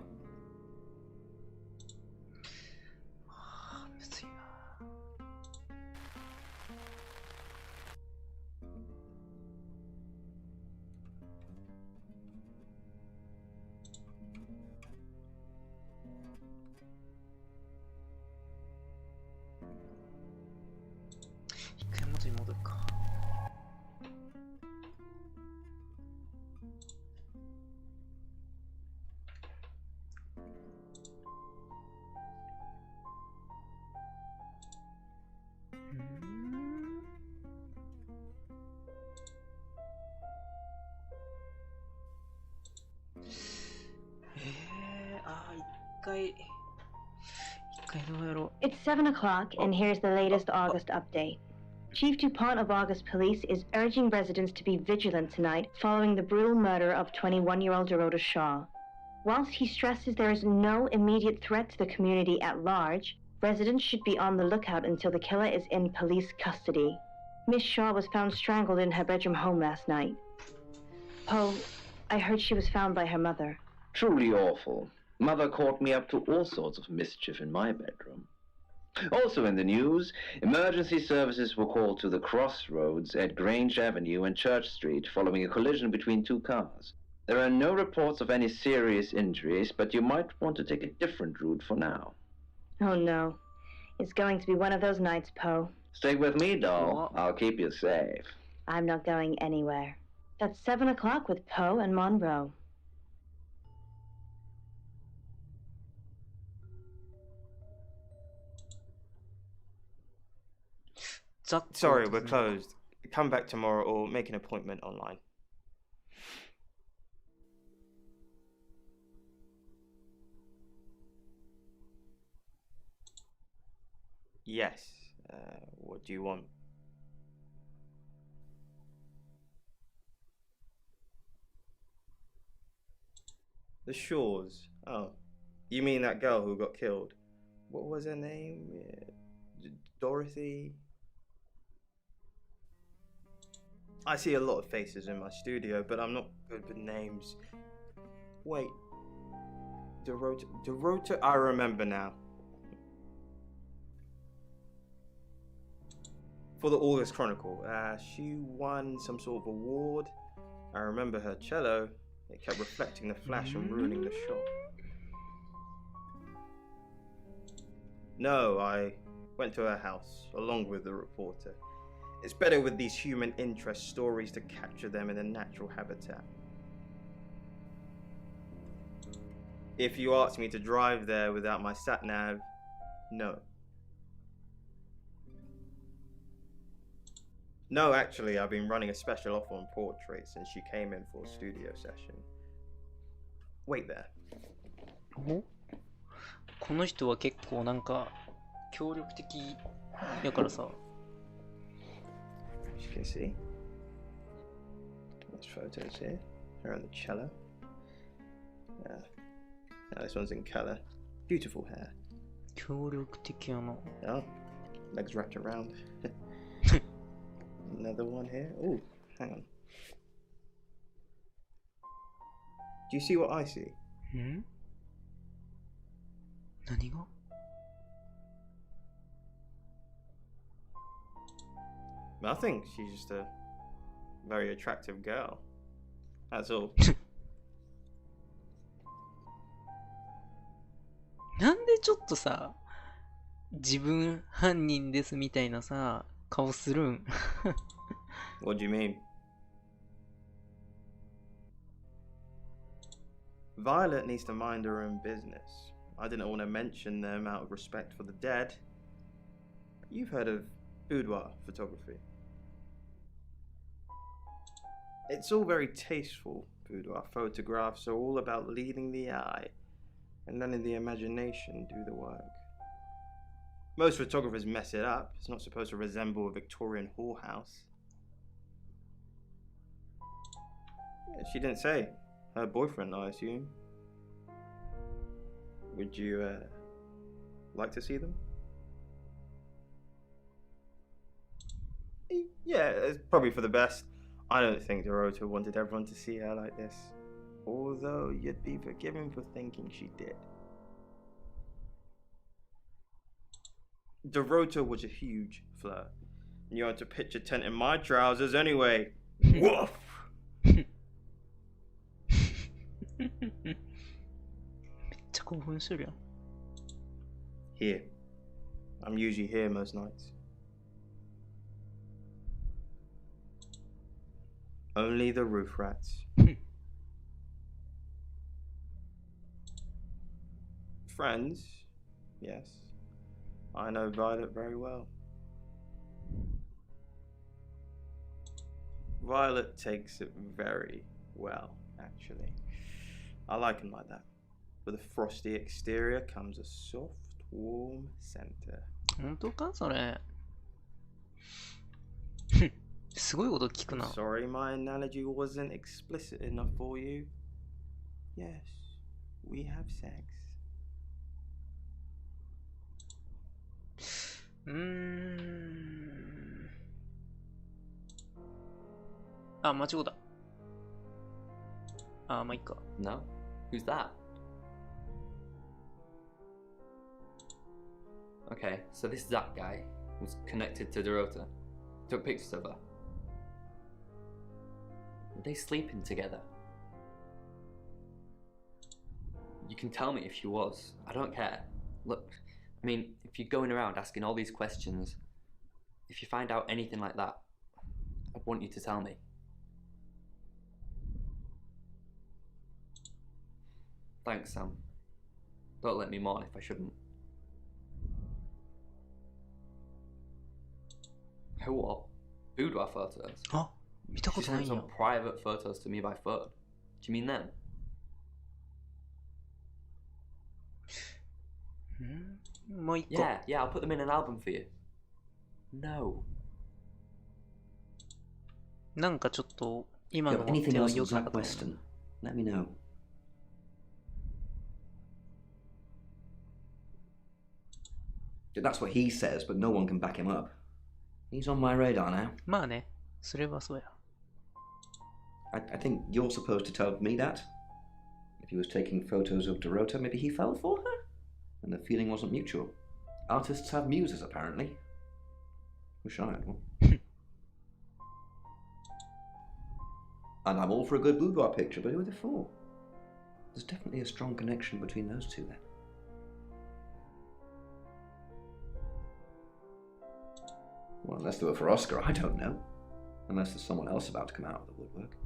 むずいな。一回元に戻るか。It's 7 o'clock, and here's the latest August update. Chief DuPont of August Police is urging residents to be vigilant tonight following the brutal murder of 21-year-old Dorota Shaw. Whilst he stresses there is no immediate threat to the community at large, residents should be on the lookout until the killer is in police custody. Miss Shaw was found strangled in her bedroom home last night. Poe, I heard she was found by her mother. Truly awful. Mother caught me up to all sorts of mischief in my bedroom. Also in the news, emergency services were called to the crossroads at Grange Avenue and Church Street following a collision between two cars. There are no reports of any serious injuries, but you might want to take a different route for now. Oh no. It's going to be one of those nights, Poe. Stick with me, doll. I'll keep you safe. I'm not going anywhere. That's 7 o'clock with Poe and Monroe. Sorry, we're closed. Come back tomorrow or make an appointment online. Yes. What do you want? The Shores. Oh. You mean that girl who got killed? What was her name? Dorothy? I see a lot of faces in my studio, but I'm not good with names. Wait. Dorota, I remember now. For the August Chronicle. She won some sort of award. I remember her cello. It kept reflecting the flash and ruining the shot. No, I went to her house, along with the reporter. It's better with these human interest stories to capture them in a natural habitat. If you ask me to drive there without my sat-nav, no. No, actually, I've been running a special offer on portraits since she came in for a studio session. Wait there. お、この人は結構なんか協力的やからさ。As you can see, there's photos here. Her on the cello. Now this one's in colour. Beautiful hair. 協力的やな。 Oh, legs wrapped around. Another one here. Oh, hang on. Do you see what I see? ん？何が？ Nothing. She's just a very attractive girl. That's all. なんでちょっとさ、自分犯人ですみたいなさ、顔するん？ What do you mean? Violet needs to mind her own business. I didn't want to mention them out of respect for the dead. You've heard of boudoir photography. It's all very tasteful. Boudoir photographs are all about leading the eye and letting the imagination do the work. Most photographers mess it up. It's not supposed to resemble a Victorian whorehouse. Yeah, she didn't say. Her boyfriend, I assume. Would you, like to see them? Yeah, it's probably for the best. I don't think Dorota wanted everyone to see her like this. Although you'd be forgiven for thinking she did. Dorota was a huge flirt. You had to pitch a tent in my trousers anyway. Woof! Here. I'm usually here most nights. Only the roof rats. Friends? Yes. I know Violet very well. Violet takes it very well, actually. I like him like that. With a frosty exterior comes a soft, warm center. 本当かそれ。すごいこと聞くな。 Sorry, my analogy wasn't explicit enough for you. Yes, we have sex. あ、間違うた。あ、まあいいか。 No? Who's that? Okay, so this Zach guy was connected to Dorota. Took pictures of her. Were they sleeping together? You can tell me if she was. I don't care. Look, I mean, if you're going around asking all these questions, if you find out anything like that, I want you to tell me. Thanks, Sam. Don't let me mourn if I shouldn't. Who what? Boudoir photos? あ、見たこ She とない sent ん some や。 private photos to me by phone. Do you mean them? もう一個。 Yeah, I'll put them in an album for you. No. なんかちょっと今 If の you have 手 anything は else 良 on くなか Zach った。 Weston, let me know. That's what he says, but no one can back him up. He's on my radar now. まあね、それはそうや。 I think you're supposed to tell me that. If he was taking photos of Dorota, maybe he fell for her? And the feeling wasn't mutual. Artists have muses, apparently. Wish I had one. And I'm all for a good boudoir picture, but who are they for? There's definitely a strong connection between those two then. Well, unless they were for Oscar, I don't know. Unless there's someone else about to come out of the woodwork.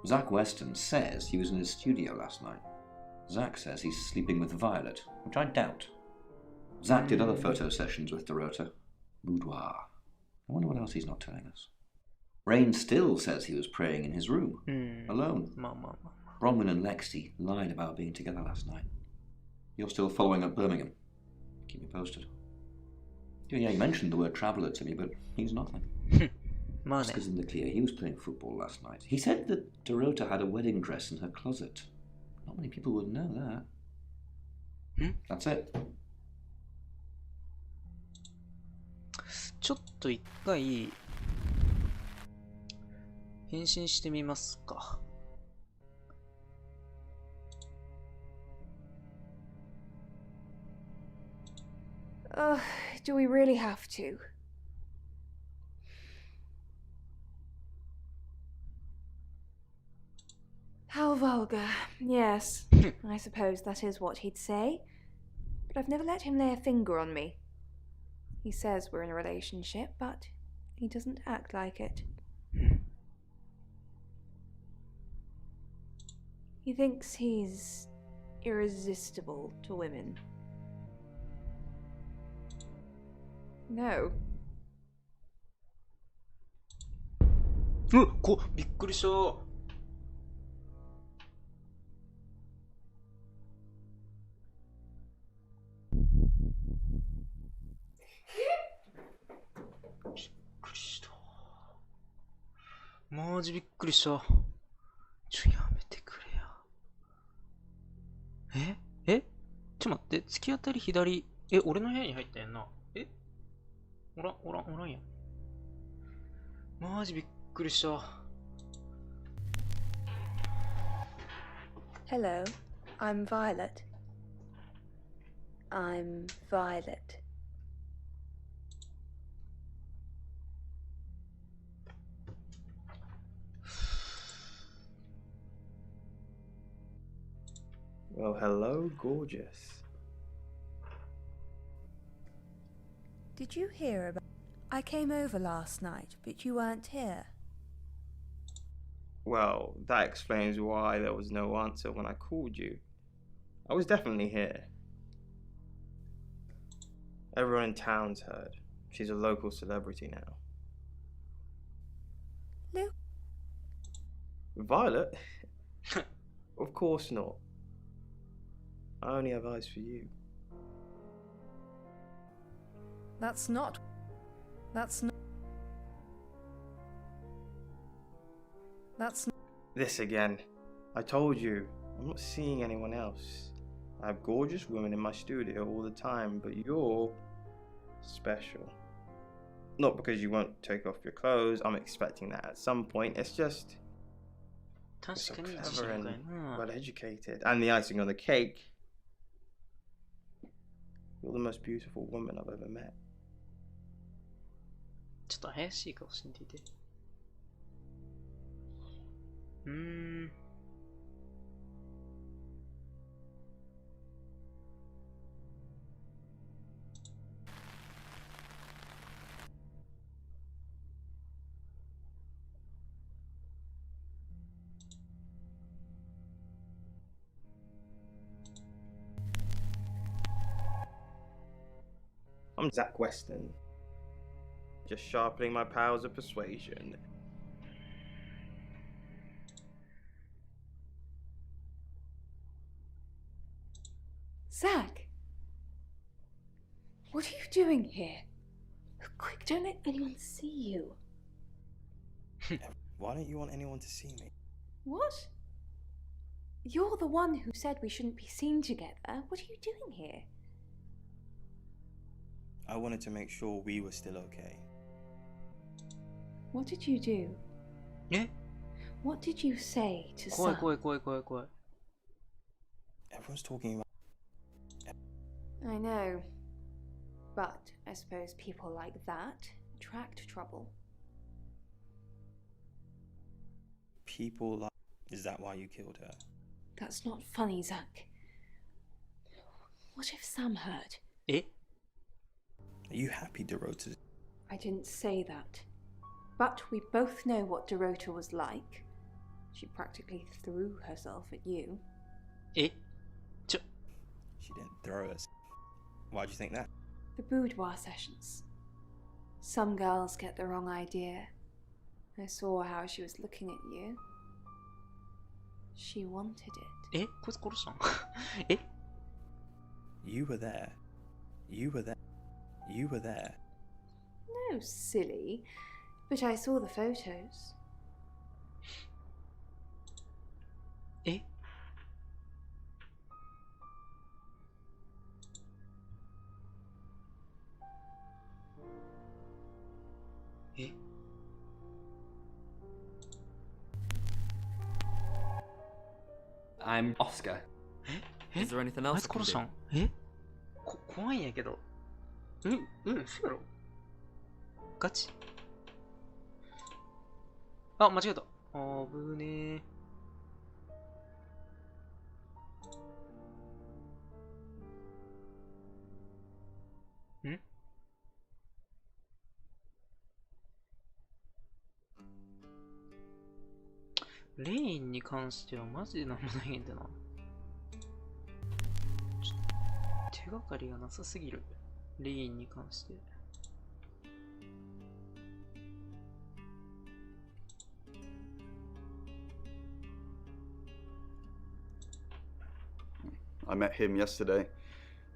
Zach Weston says he was in his studio last night. Zach says he's sleeping with Violet, which I doubt. Zach did other photo sessions with Dorota. Boudoir. I wonder what else he's not telling us. Rain still says he was praying in his room, alone. Bronwyn and Lexi lied about being together last night. You're still following up Birmingham. Keep me posted. Yeah, you mentioned the word traveller to me, but he's nothing. Oscar's in the clear. He was playing football last night. He said that Dorota had a wedding dress in her closet. Not many people would know that. That's it. ちょっと一回返信してみますか。Do we really have to? How vulgar. Yes, I suppose that is what he'd say. But I've never let him lay a finger on me. He says we're in a relationship, but he doesn't act like it. He thinks he's irresistible to women. No. びっくりした。マジびっくりした。やめてくれや。えちょ待って、突き当たり左。俺の部屋に入ったやんな。おらんやん。マジびっくりした。Hello, I'm Violet. I'm Violet. Well, hello, gorgeous. Did you hear about... I came over last night, but you weren't here. Well, that explains why there was no answer when I called you. I was definitely here. Everyone in town's heard. She's a local celebrity now. Lou? Violet? Of course not. I only have eyes for you. That's not... This again. I told you, I'm not seeing anyone else. I have gorgeous women in my studio all the time, but you're special. Not because you won't take off your clothes, I'm expecting that at some point. It's just... You're so clever and well educated. And the icing on the cake, you're the most beautiful woman I've ever met. ちょっと怪しい顔してみていて。I'm Zach Weston. Just sharpening my powers of persuasion. Zach! What are you doing here? Quick, don't let anyone see you. Why don't you want anyone to see me? What? You're the one who said we shouldn't be seen together. What are you doing here? I wanted to make sure we were still okay. What did you do? What did you say to Sam? Quiet. Everyone's talking about... I know. But I suppose people like that attract trouble. People like... Is that why you killed her? That's not funny, Zach. What if Sam heard? Eh? Are you happy Dorota? I didn't say that. But we both know what Dorota was like. She practically threw herself at you. Eh? She didn't throw us. Why'd you think that? The boudoir sessions. Some girls get the wrong idea. I saw how she was looking at you. She wanted it. Eh? こいつ殺したのえ You were there. You were there. You were there. No, silly. But I saw the photos. え え I'm Oscar. Is there anything あい else つ I 殺し can た do? ん怖いんやけど。そうやろガチあ、間違えた。あぶねえ。んレインに関してはマジでなんもないんだな。手がかりがなさすぎる。レインに関して。I met him yesterday,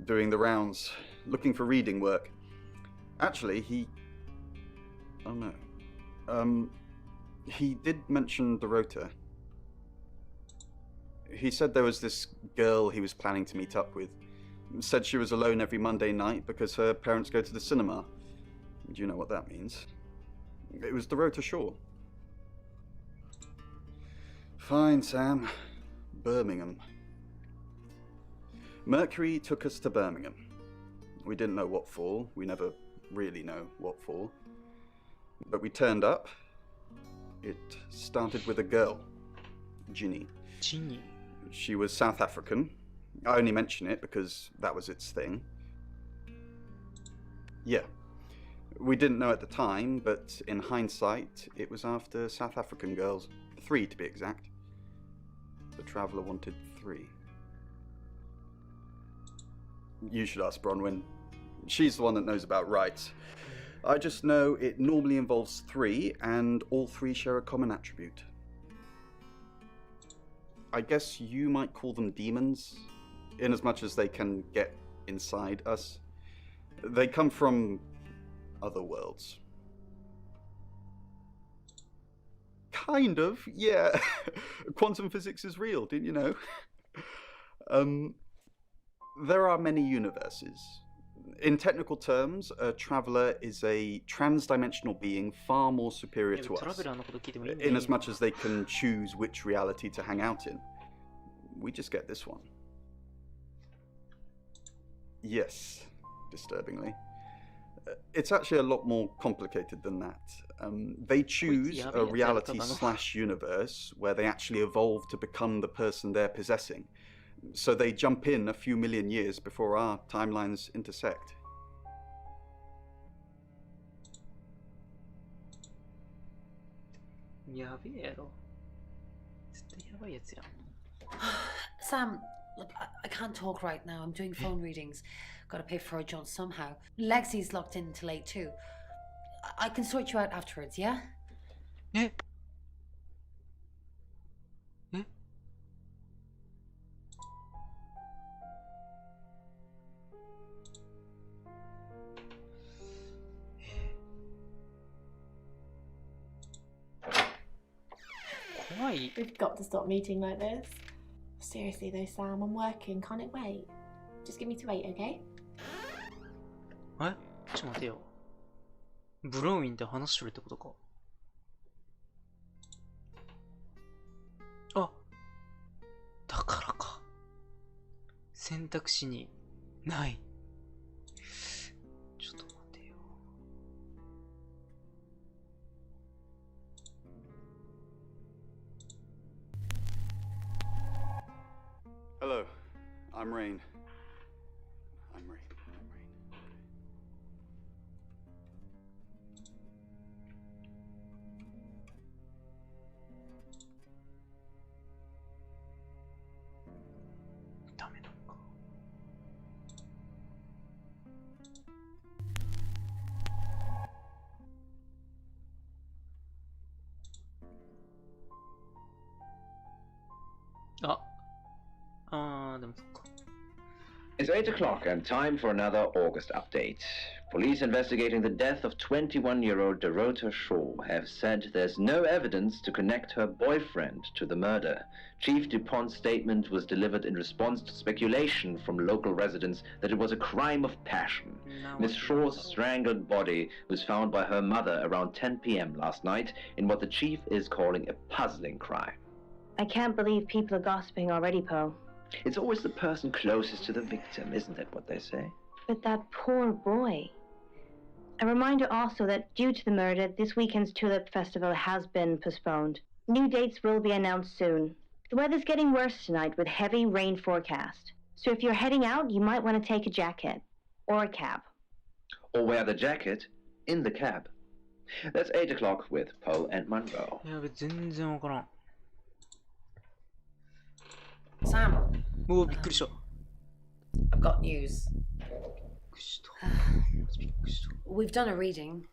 doing the rounds, looking for reading work. Actually, oh no. He did mention Dorota. He said there was this girl he was planning to meet up with. Said she was alone every Monday night because her parents go to the cinema. Do you know what that means? It was Dorota Shaw. Fine, Sam. Birmingham. Mercury took us to Birmingham. We didn't know what for. We never really know what for. But we turned up. It started with a girl, Ginny. Ginny? She was South African. I only mention it because that was its thing. Yeah. We didn't know at the time, but in hindsight, it was after South African girls. 3 to be exact. The Traveller wanted 3. You should ask Bronwyn. She's the one that knows about rights. I just know it normally involves 3, and all 3 share a common attribute. I guess you might call them demons, in as much as they can get inside us. They come from other worlds. Kind of, yeah. Quantum physics is real, didn't you know? There are many universes. In technical terms, a traveller is a trans-dimensional being far more superior to us, in as much as they can choose which reality to hang out in. We just get this one. Yes, disturbingly. It's actually a lot more complicated than that. They choose a reality/universe where they actually evolve to become the person they're possessing. So they jump in a few million years before our timelines intersect. Sam, look, I can't talk right now. I'm doing phone readings. Gotta pay for a John somehow. Lexi's locked in till 8 too. I can sort you out afterwards, yeah? Yeah. We've got to stop meeting like this. Seriously though, Sam, I'm working. Can't it wait? Just give me to 8, okay? えちょっと待てよ。ブローインって話してるってことか。あ、だからか。選択肢にない。I'm Rain. It's 8 o'clock and time for another August update. Police investigating the death of 21-year-old Dorota Shaw have said there's no evidence to connect her boyfriend to the murder. Chief DuPont's statement was delivered in response to speculation from local residents that it was a crime of passion. Miss Shaw's strangled body was found by her mother around 10 p.m. last night in what the chief is calling a puzzling crime. I can't believe people are gossiping already, Poe. It's always the person closest to the victim, isn't that what they say? But that poor boy. A reminder also that due to the murder, this weekend's Tulip Festival has been postponed. New dates will be announced soon. The weather's getting worse tonight with heavy rain forecast. So if you're heading out, you might want to take a jacket. Or a cab. Or wear the jacket in the cab. That's 8 o'clock with Poe and Monroe. Sam, おお、びっくりした。 I've got news. We've done a reading.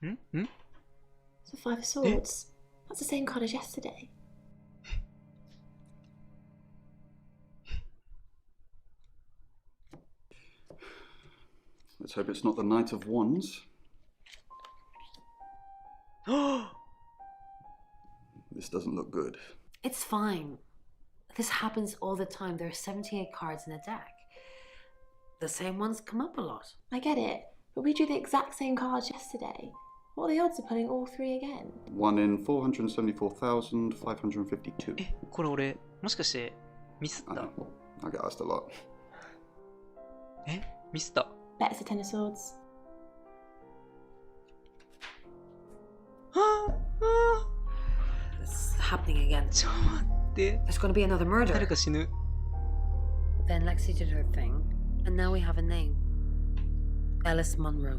The Five of Swords. That's the same card as yesterday. Let's hope it's not the Knight of Wands. This doesn't look good. It's fine. This happens all the time. There are 78 cards in a deck. The same ones come up a lot. I get it, but we drew the exact same cards yesterday. What are the odds of pulling all three again? 1 in 474,552. これ俺、もしかしてミスった？ I get asked a lot. ミスった？ Bet it's a Ten of Swords. It's happening again. ちょっと待って。 There's going to be another murder. 誰か死ぬ。 Then Lexi did her thing, and now we have a name. Alice Munro.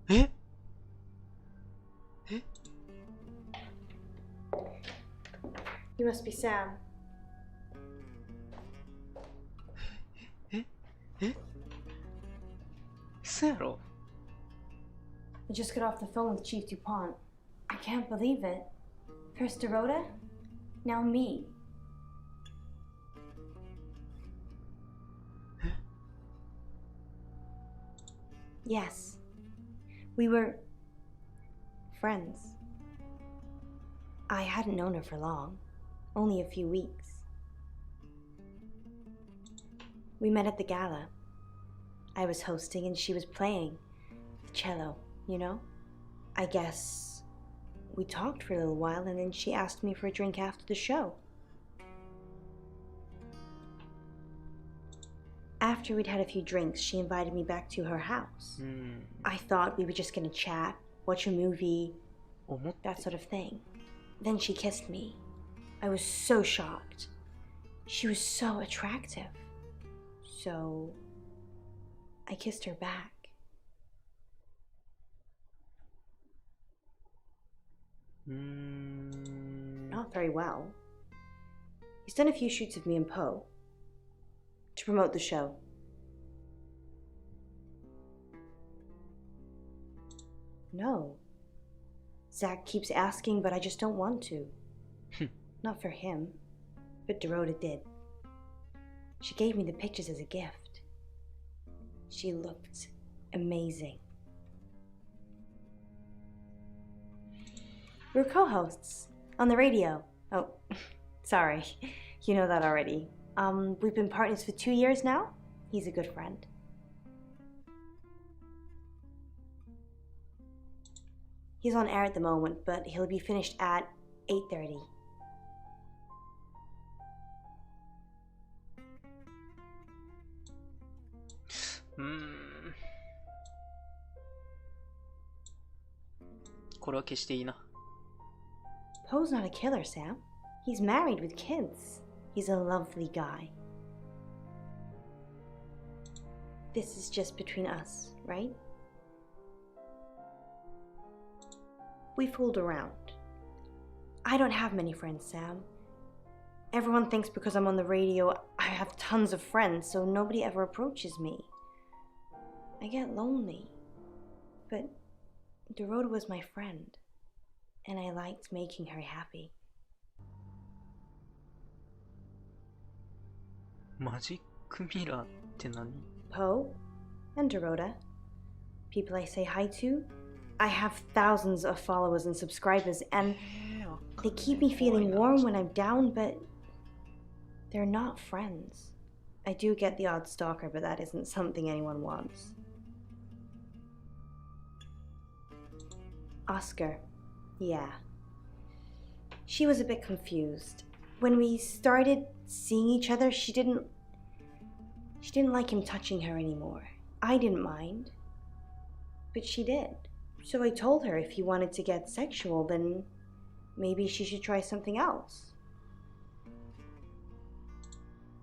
え？ You must be Sam. 嘘やろ？ I just got off the phone with Chief DuPont. I can't believe it. First Dorota, now me. Yes. We were friends. I hadn't known her for long, only a few weeks. We met at the gala. I was hosting and she was playing the cello, you know? I guess we talked for a little while and then she asked me for a drink after the show. After we'd had a few drinks, she invited me back to her house. I thought we were just gonna chat, watch a movie, that sort of thing. Then she kissed me. I was so shocked. She was so attractive. So I kissed her back. Not very well. He's done a few shoots of me and Poe to promote the show. No. Zach keeps asking, but I just don't want to. Not for him, but Dorota did. She gave me the pictures as a gift. She looked amazing. We're co-hosts on the radio. Oh, sorry. You know that already. We've been partners for 2 years now. He's a good friend. He's on air at the moment, but he'll be finished at 8:30. これは決していいな。Poe's not a killer, Sam. He's married with kids. He's a lovely guy. This is just between us, right? We fooled around. I don't have many friends, Sam. Everyone thinks because I'm on the radio, I have tons of friends, so nobody ever approaches me. I get lonely. But Dorota was my friend, and I liked making her happy. マジックミラーって何？ Poe and Dorota, people I say hi to. I have thousands of followers and subscribers, and they keep me feeling warm when I'm down, but they're not friends. I do get the odd stalker, but that isn't something anyone wants. Oscar, yeah. She was a bit confused. When we started seeing each other, she didn't like him touching her anymore. I didn't mind, but she did. So I told her if he wanted to get sexual, then maybe she should try something else.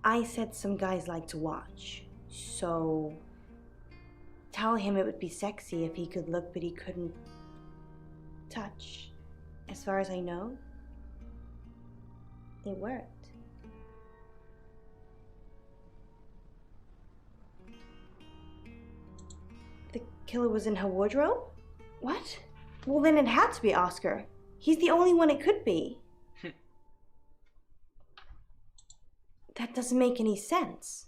I said some guys like to watch, so tell him it would be sexy if he could look but he couldn't touch. As far as I know, it worked. The killer was in her wardrobe? What? Well, then it had to be Oscar. He's the only one it could be. That doesn't make any sense.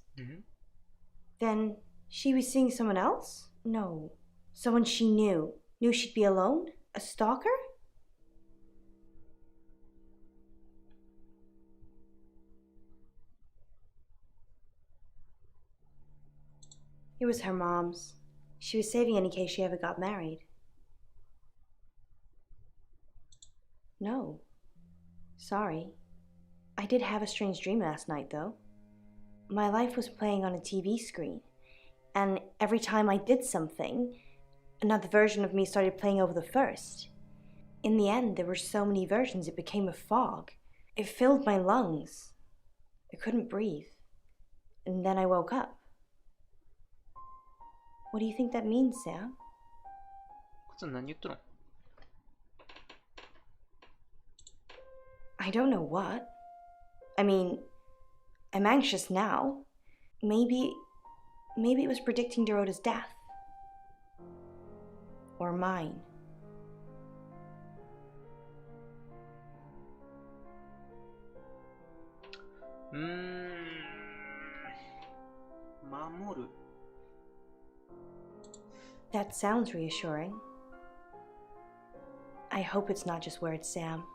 Then she was seeing someone else? No. Someone she knew. Knew she'd be alone? A stalker? It was her mom's. She was saving in case she ever got married. No. Sorry. I did have a strange dream last night, though. My life was playing on a TV screen, and every time I did something, another version of me started playing over the first. In the end, there were so many versions it became a fog. It filled my lungs. I couldn't breathe. And then I woke up. What do you think that means, Sam? こいつ何言っとるの？ I don't know what. I mean, I'm anxious now. Maybe it was predicting Dorota's death. Or mine. Mamoru. That sounds reassuring. I hope it's not just words, Sam.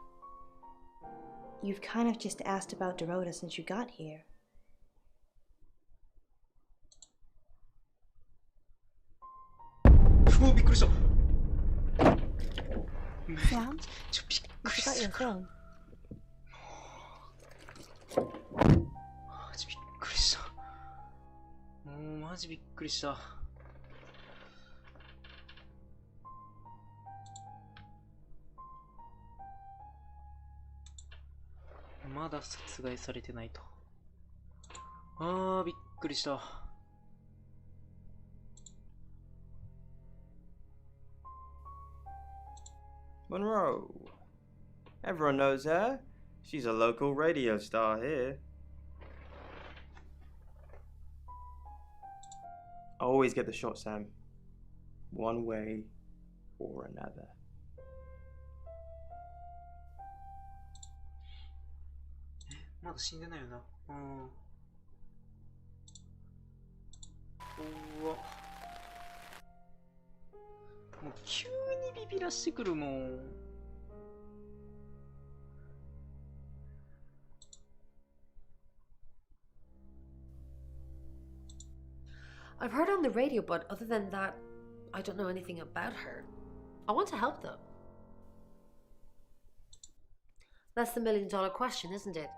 You've kind of just asked about Dorota since you got here. Oh, びっくりした。 Sam, you forgot your phone. マジびっくりした。もうマジびっくりした。まだ殺害されてないと。あー、びっくりした。Monroe. Everyone knows her. She's a local radio star here. I always get the shot, Sam. One way or another.まだ死んでないよな。うわ。もう急にビビらしてくるもん。I've heard on the radio, but other than that, I don't know anything about her. I want to help though. That's the million-dollar question, isn't it?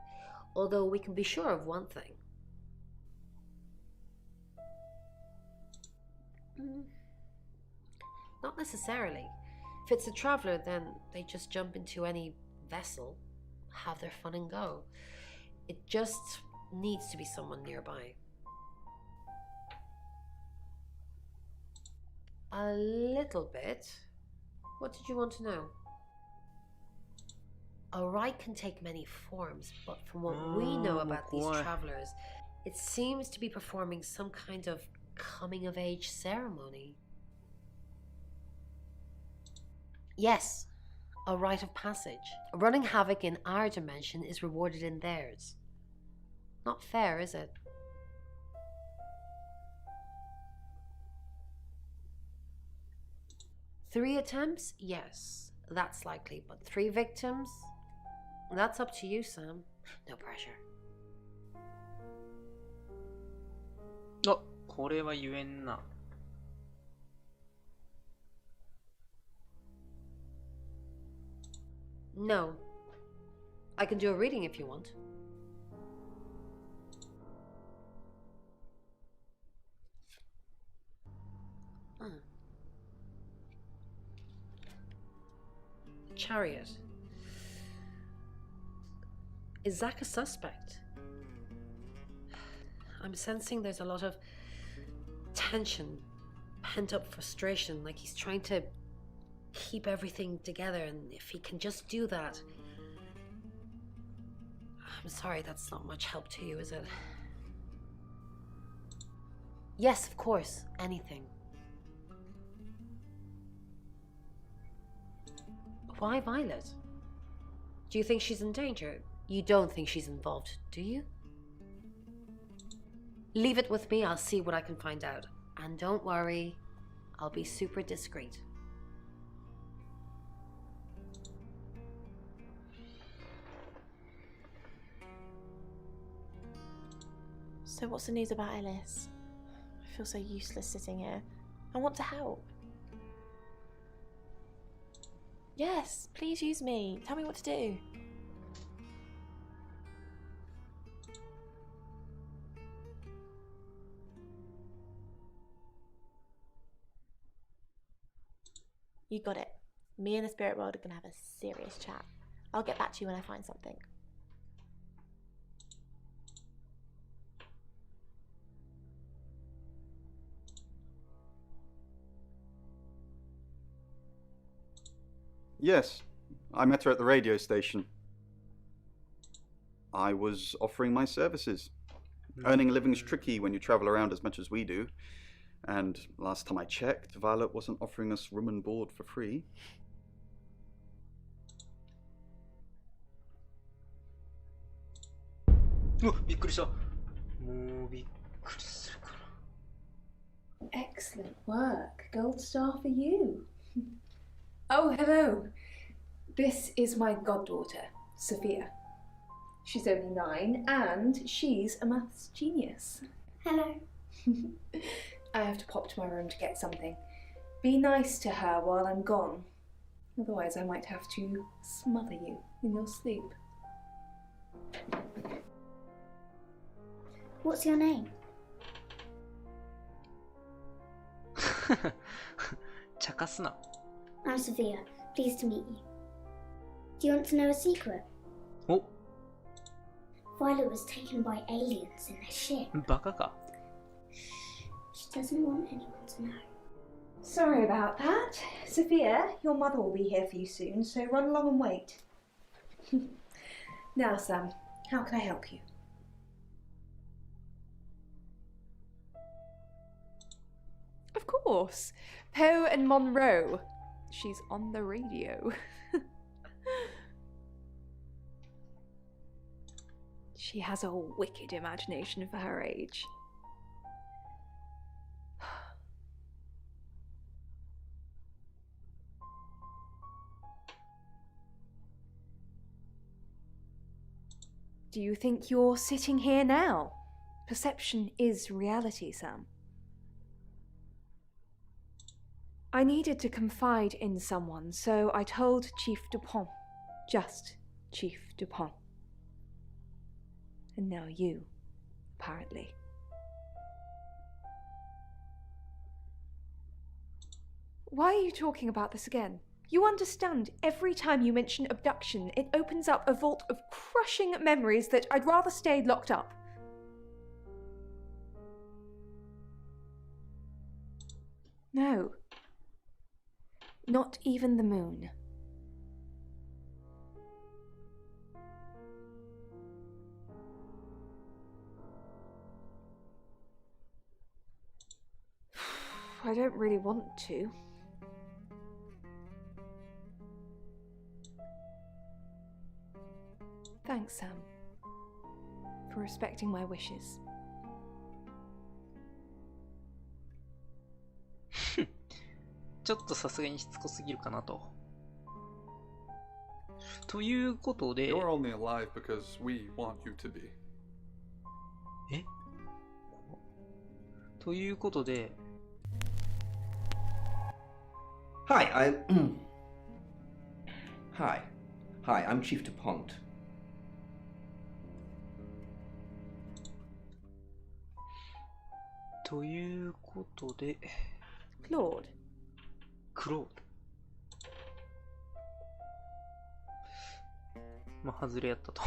Although we can be sure of one thing. Not necessarily. If it's a traveler, then they just jump into any vessel, have their fun and go. It just needs to be someone nearby. A little bit. What did you want to know? A rite can take many forms, but from what we know about these travelers, it seems to be performing some kind of coming-of-age ceremony. Yes, a rite of passage. Running havoc in our dimension is rewarded in theirs. Not fair, is it? Three attempts? Yes, that's likely. But 3 victims? That's up to you, Sam. No pressure. あ、これは言えんな。No. I can do a reading if you want. Chariot. Is Zach a suspect? I'm sensing there's a lot of tension, pent-up frustration, like he's trying to keep everything together, and if he can just do that... I'm sorry, that's not much help to you, is it? Yes, of course, anything. Why Violet? Do you think she's in danger? You don't think she's involved, do you? Leave it with me, I'll see what I can find out. And don't worry, I'll be super discreet. So what's the news about Ellis? I feel so useless sitting here. I want to help. Yes, please use me. Tell me what to do. You got it. Me and the spirit world are going to have a serious chat. I'll get back to you when I find something. Yes, I met her at the radio station. I was offering my services. Earning a living's tricky when you travel around as much as we do. And last time I checked, Violet wasn't offering us room and board for free. Excellent work. Gold star for you. Oh, hello. This is my goddaughter, Sophia. She's only 9 and she's a maths genius. Hello. I have to pop to my room to get something. Be nice to her while I'm gone. Otherwise I might have to smother you in your sleep. What's your name? 茶化すな。 I'm Sophia. Pleased to meet you. Do you want to know a secret? Oh. Violet was taken by aliens in their ship. バカか。 She doesn't want anyone to know. Sorry about that. Sophia, your mother will be here for you soon, so run along and wait. Now, Sam, how can I help you? Of course. Poe and Monroe. She's on the radio. She has a wicked imagination for her age. Do you think you're sitting here now? Perception is reality, Sam. I needed to confide in someone, so I told Chief Dupont. Just Chief Dupont. And now you, apparently. Why are you talking about this again? You understand, every time you mention abduction, it opens up a vault of crushing memories that I'd rather stay locked up. No. Not even the moon. I don't really want to. Thanks, Sam, for respecting my wishes. ちょっとさすがにしつこすぎるかなと。ということで、 You're only alive because we want you to be. え？ということで、 Hi, Hi. Hi, I'm Chief DuPont. ということで、 Claude. クロード。まあ、外れやったと。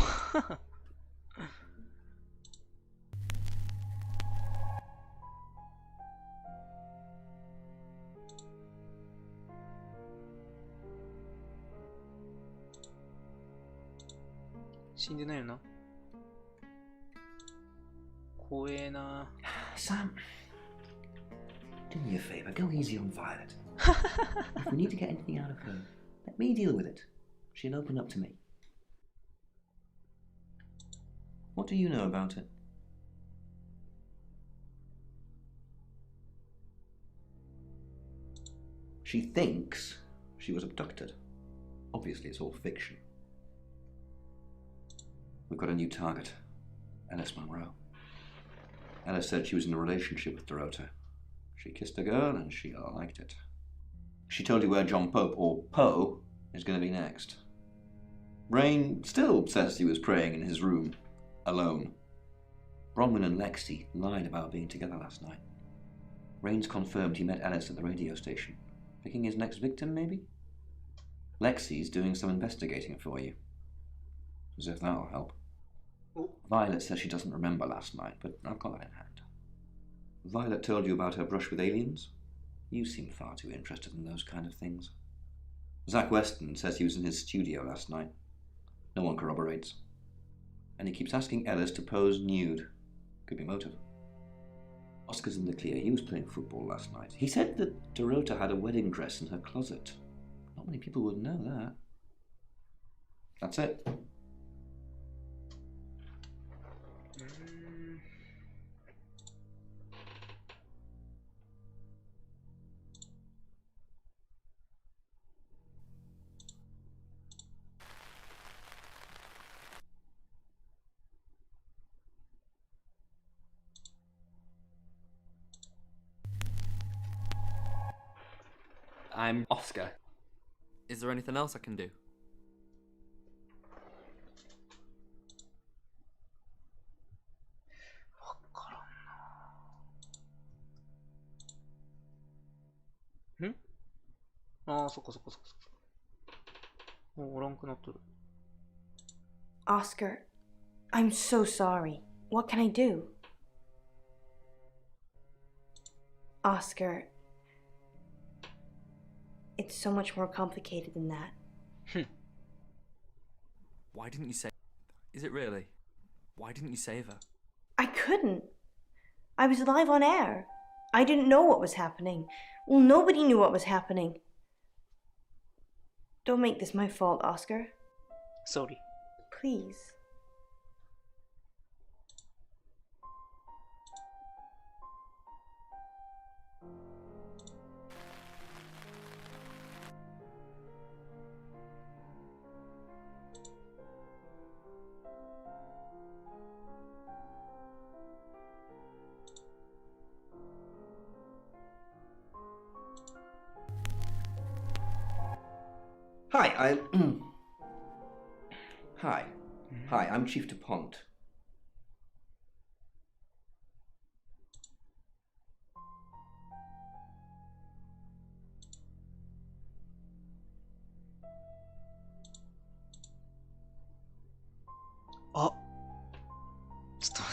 死んでないよな。怖えな。Sam, do me a favor, go easy on Violet. If we need to get anything out of her, let me deal with it. She'll open up to me. What do you know about it? She thinks she was abducted. Obviously, it's all fiction. We've got a new target, Ellis Monroe. Ellis said she was in a relationship with Dorota. She kissed a girl and she liked it. She told you where John Pope, or Poe, is going to be next. Rain still says he was praying in his room, alone. Bronwyn and Lexi lied about being together last night. Rain's confirmed he met Ellis at the radio station. Picking his next victim, maybe? Lexi's doing some investigating for you. As if that'll help. Violet says she doesn't remember last night, but I've got that in hand. Violet told you about her brush with aliens? You seem far too interested in those kind of things. Zach Weston says he was in his studio last night. No one corroborates. And he keeps asking Ellis to pose nude. Could be motive. Oscar's in the clear. He was playing football last night. He said that Dorota had a wedding dress in her closet. Not many people would know that. That's it. I'm Oscar. Is there anything else I can do? Hmm? ああ、そっかそっかそっかそっか。もうおらんくなっとる。Oscar, I'm so sorry. What can I do? Oscar, it's so much more complicated than that. Why didn't you say... Is it really? Why didn't you save her? I couldn't. I was live on air. I didn't know what was happening. Well, nobody knew what was happening. Don't make this my fault, Oscar. Sorry. Please. Hi, Hi, I'm Chief DuPont.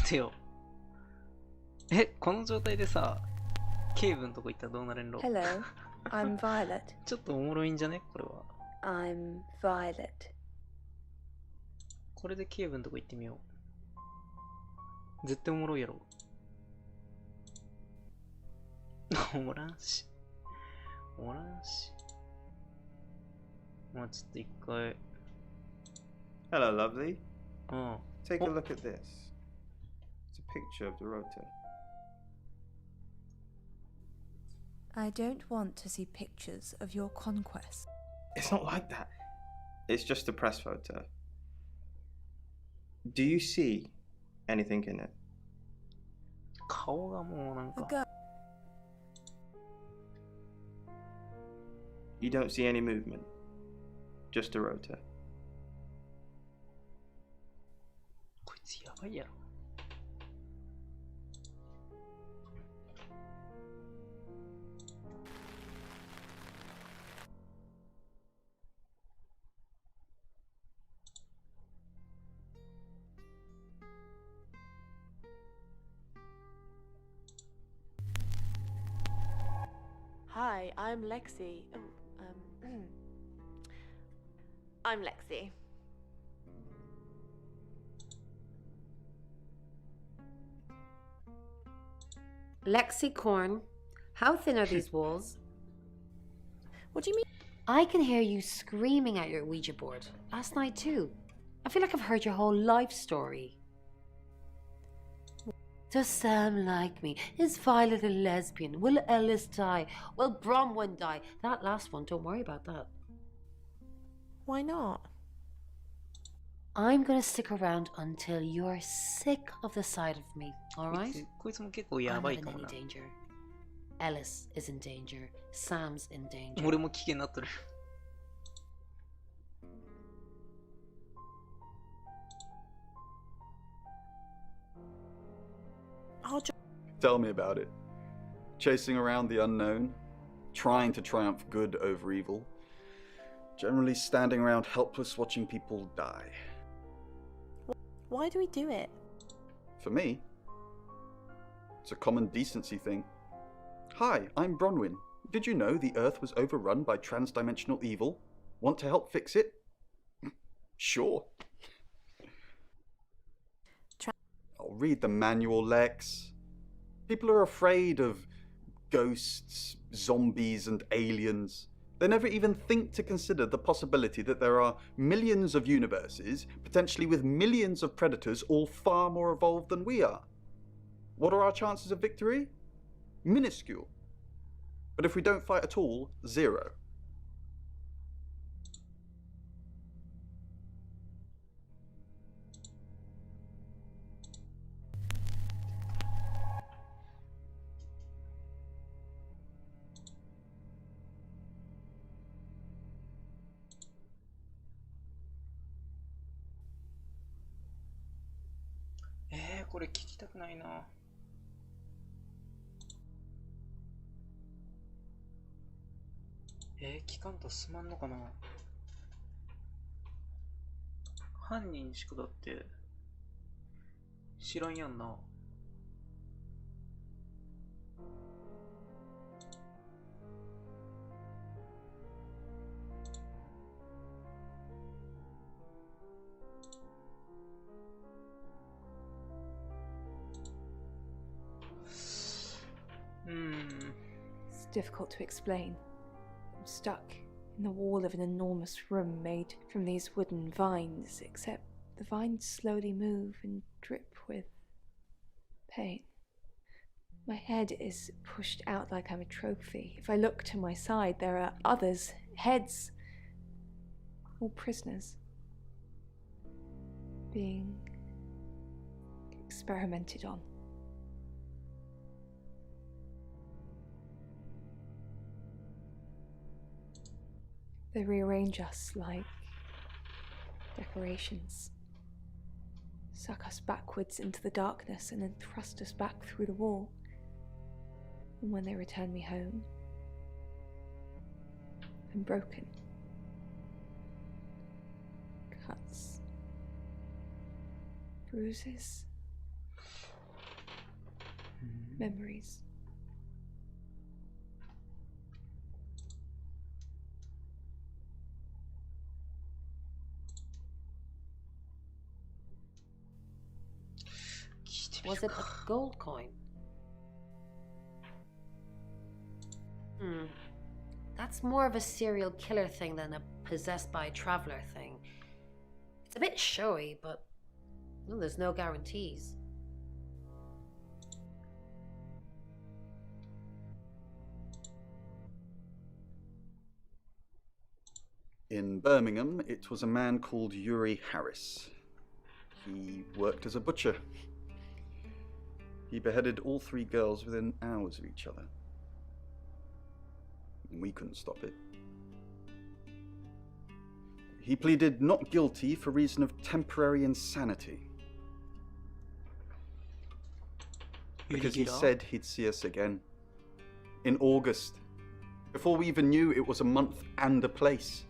待てよ。え、この状態でさ、警部のとこ行ったらどうなれんの？ Hello, I'm Violet. ちょっとおもろいんじゃねこれは。I'm Violet. これで警部のとこ行ってみよう。絶対おもろいやろ。おらんし。おらんし。まあちょっと一回。Hello, lovely. うん。 Take a look at this. It's a picture of Dorota. I don't want to see pictures of your conquest. It's not like that. It's just a press photo. Do you see anything in it? 顔がもうなんか。 You don't see any movement. Just Dorota. こいつやばいやろ。Hi, I'm Lexi. I'm Lexi. Lexicorn, how thin are these walls? What do you mean? I can hear you screaming at your Ouija board. Last night too. I feel like I've heard your whole life story. Does Sam like me? Is Violet a lesbian? Will Ellis die? Will Bronwyn die? That last one, don't worry about that. Why not? I'm gonna stick around until you're sick of the sight of me, alright? こいつも結構や I'm ば not い in かも any な。 danger. Ellis is in danger. Sam's in danger. 俺も危険になってる。Tell me about it. Chasing around the unknown, trying to triumph good over evil, generally standing around helpless watching people die. Why do we do it? For me, it's a common decency thing. Hi, I'm Bronwyn. Did you know the Earth was overrun by transdimensional evil? Want to help fix it? Sure. I'll read the manual, Lex. People are afraid of ghosts, zombies, and aliens. They never even think to consider the possibility that there are millions of universes, potentially with millions of predators, all far more evolved than we are. What are our chances of victory? Minuscule. But if we don't fight at all, 0. Eh, これ聞きたくないな。聞かんとすまんのかな。犯人しかだって知らんやんな。It's difficult to explain. I'm stuck in the wall of an enormous room made from these wooden vines, except the vines slowly move and drip with pain. My head is pushed out like I'm a trophy. If I look to my side, there are others, heads, all prisoners, being experimented on. They rearrange us like decorations, suck us backwards into the darkness and then thrust us back through the wall. And when they return me home, I'm broken. Cuts, bruises, memories. Was it a gold coin? That's more of a serial killer thing than a possessed by a traveler thing. It's a bit showy, but well, there's no guarantees. In Birmingham, it was a man called Yuri Harris. He worked as a butcher. He beheaded all 3 girls within hours of each other. We couldn't stop it. He pleaded not guilty for reason of temporary insanity. Because he said he'd see us again. In August. Before we even knew it was a month and a place.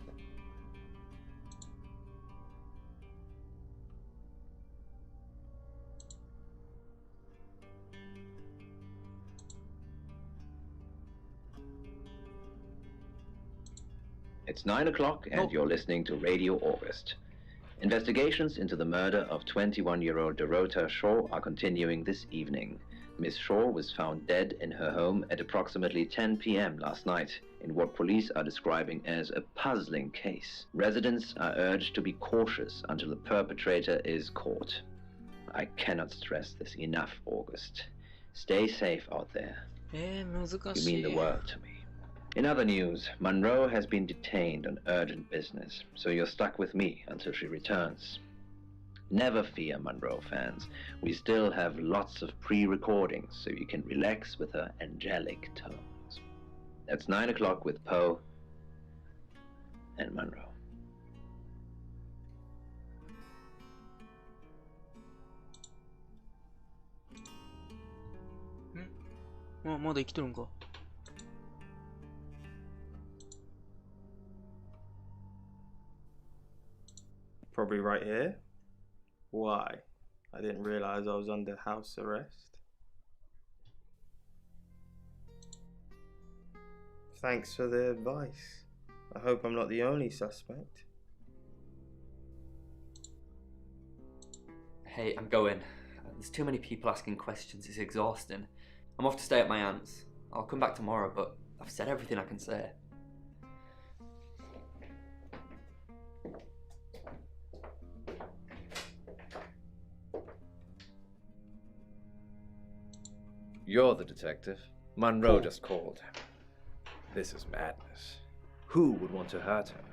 It's 9 o'clock and you're listening to Radio August. Investigations into the murder of 21-year-old Dorota Shaw are continuing this evening. Miss Shaw was found dead in her home at approximately 10 p.m. last night in what police are describing as a puzzling case. Residents are urged to be cautious until the perpetrator is caught. I cannot stress this enough, August. Stay safe out there. You mean the world to me. In other news, Monroe has been detained on urgent business, so you're stuck with me until she returns. Never fear, Monroe fans. We still have lots of pre-recordings, so you can relax with her angelic tones. That's 9 o'clock with Poe and Monroe.まだ生きとるんか。Probably right here. Why? I didn't realize I was under house arrest. Thanks for the advice. I hope I'm not the only suspect. Hey, I'm going. There's too many people asking questions, it's exhausting. I'm off to stay at my aunt's. I'll come back tomorrow, but I've said everything I can say. You're the detective. Monroe just called. This is madness. Who would want to hurt her?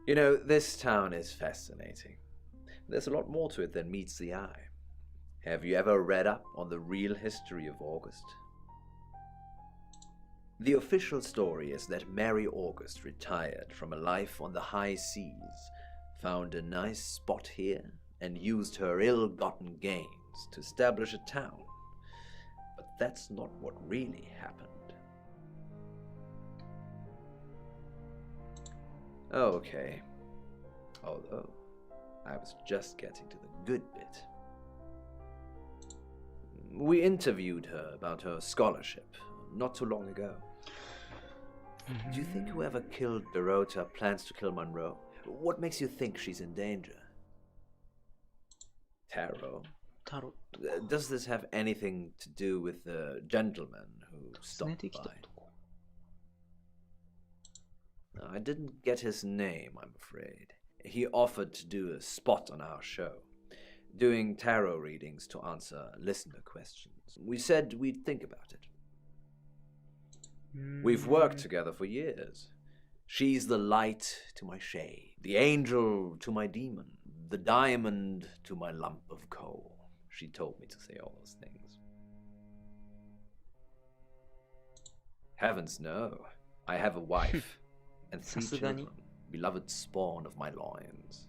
You know, this town is fascinating. There's a lot more to it than meets the eye. Have you ever read up on the real history of August? The official story is that Mary August retired from a life on the high seas, found a nice spot here, and used her ill-gotten gains to establish a town. But that's not what really happened. Okay. Although, I was just getting to the good bit. We interviewed her about her scholarship not too long ago. Do you think whoever killed Dorota plans to kill Monroe? What makes you think she's in danger? Tarot. Does this have anything to do with the gentleman who stopped by? I didn't get his name, I'm afraid. He offered to do a spot on our show, doing tarot readings to answer listener questions. We said we'd think about it. We've worked together for years. She's the light to my shade, the angel to my demon, the diamond to my lump of coal. She told me to say all those things. Heavens no. I have a wife and 3 children, beloved spawn of my loins.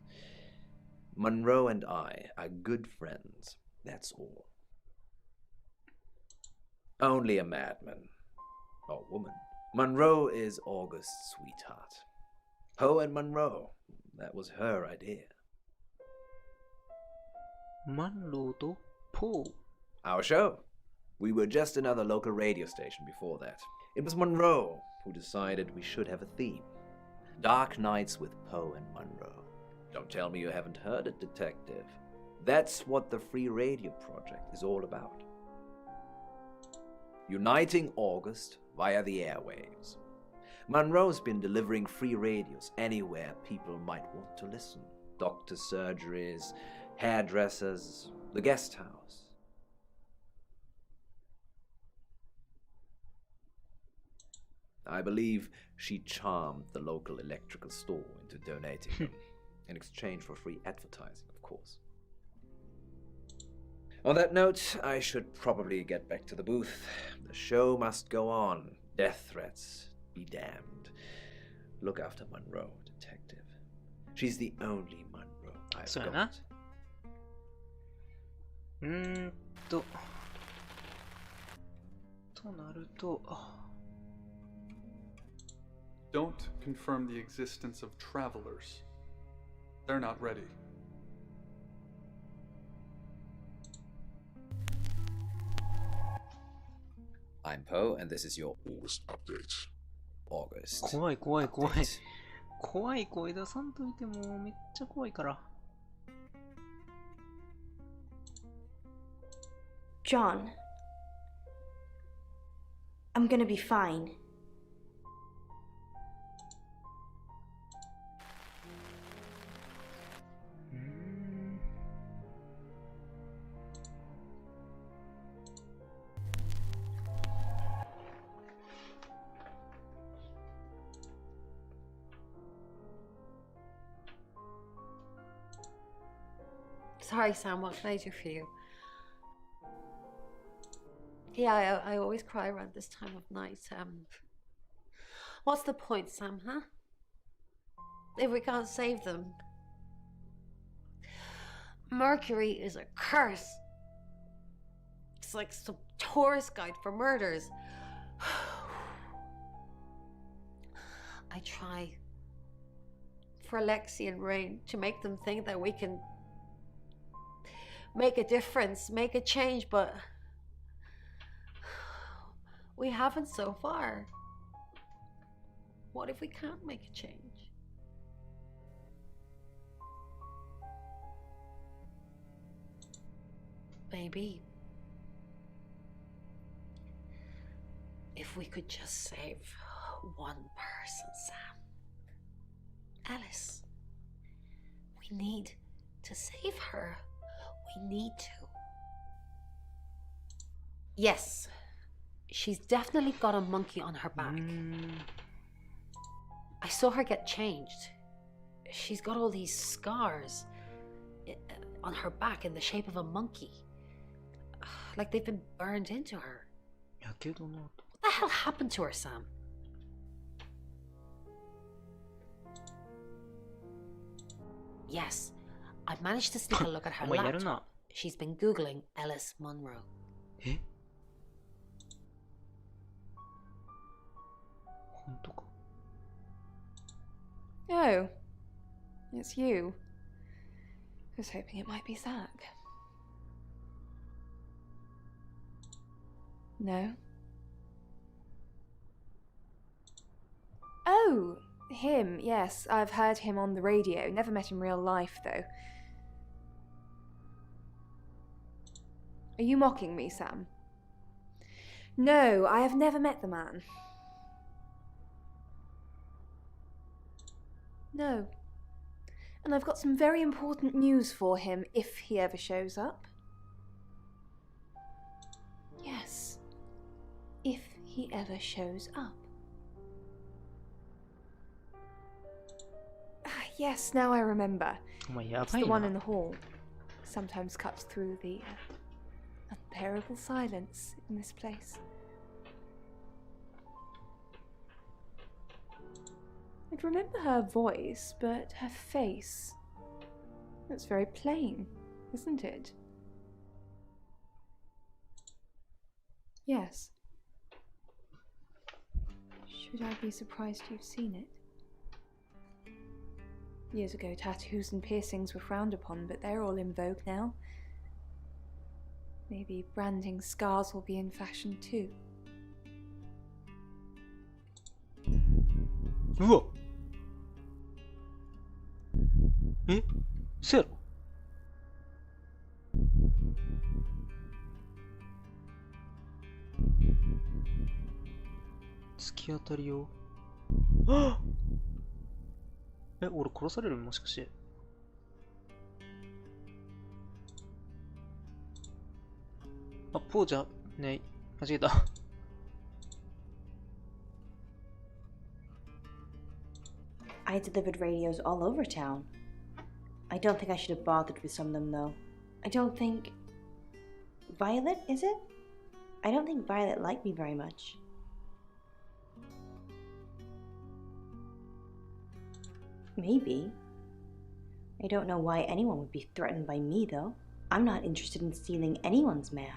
Monroe and I are good friends, that's all. Only a madman. Or woman. Monroe is August's sweetheart. Poe and Monroe. That was her idea. Monroe to Poe. Our show. We were just another local radio station before that. It was Monroe who decided we should have a theme. Dark Nights with Poe and Monroe. Don't tell me you haven't heard it, Detective. That's what the Free Radio Project is all about. Uniting August via the airwaves. Monroe's been delivering free radios anywhere people might want to listen. Doctor surgeries, hairdressers, the guest house. I believe she charmed the local electrical store into donating them, in exchange for free advertising, of course. On that note, I should probably get back to the booth. The show must go on. Death threats be damned. Look after Monroe, Detective. She's the only Monroe I've got. となると、Don't confirm the existence of travelers. They're not ready. I'm Poe, and this is your August update. August. 怖い怖い怖い。怖い声出さんといてもめっちゃ怖いから。John, I'm gonna be fine. Sorry, Sam, what can I do for you? Yeah, I always cry around this time of night. What's the point, Sam, huh? If we can't save them. Mercury is a curse. It's like some tourist guide for murders. I try for Alexi and Rain to make them think that we can make a difference, make a change, but we haven't so far. What if we can't make a change? Maybe if we could just save one person, Sam. Alice. We need to save her. We need to. Yes. She's definitely got a monkey on her back. I saw her get changed. She's got all these scars on her back in the shape of a monkey. Like they've been burned into her. What the hell happened to her, Sam? Yes, I managed to sneak a look at her laptop. She's been Googling Alice Monroe. Eh? Oh, it's you. I was hoping it might be Zach. No? Oh, him, yes. I've heard him on the radio. Never met in real life, though. Are you mocking me, Sam? No, I have never met the man. No. And I've got some very important news for him if he ever shows up. Yes. If he ever shows up. Yes, now I remember. It's the one in the hall. Sometimes cuts through the unbearable silence in this place. I'd remember her voice, but her face. That's very plain, isn't it? Yes. Should I be surprised you've seen it? Years ago, tattoos and piercings were frowned upon, but they're all in vogue now. Maybe branding scars will be in fashion too. うわえ嘘やろ突き当たりをあえ、俺殺されるもしかして。あ、ポーじゃね、間違えた。I delivered radios all over town. I don't think I should have bothered with some of them, though. I don't think... Violet, is it? I don't think Violet liked me very much. Maybe. I don't know why anyone would be threatened by me, though. I'm not interested in stealing anyone's man.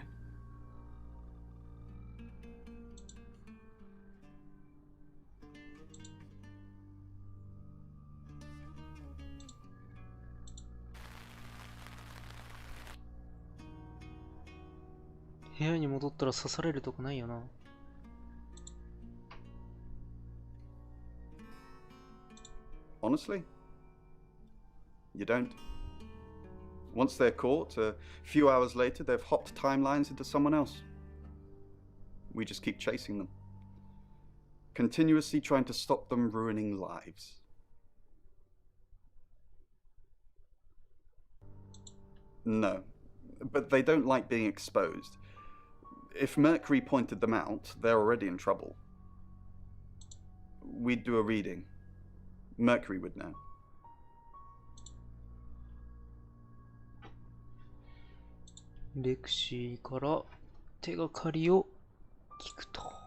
Honestly, you don't. Once they're caught, a few hours later, they've hopped timelines into someone else. We just keep chasing them, continuously trying to stop them ruining lives. No, but they don't like being exposed. If Mercury pointed them out, they're already in trouble. We'd do a reading. Mercury would know.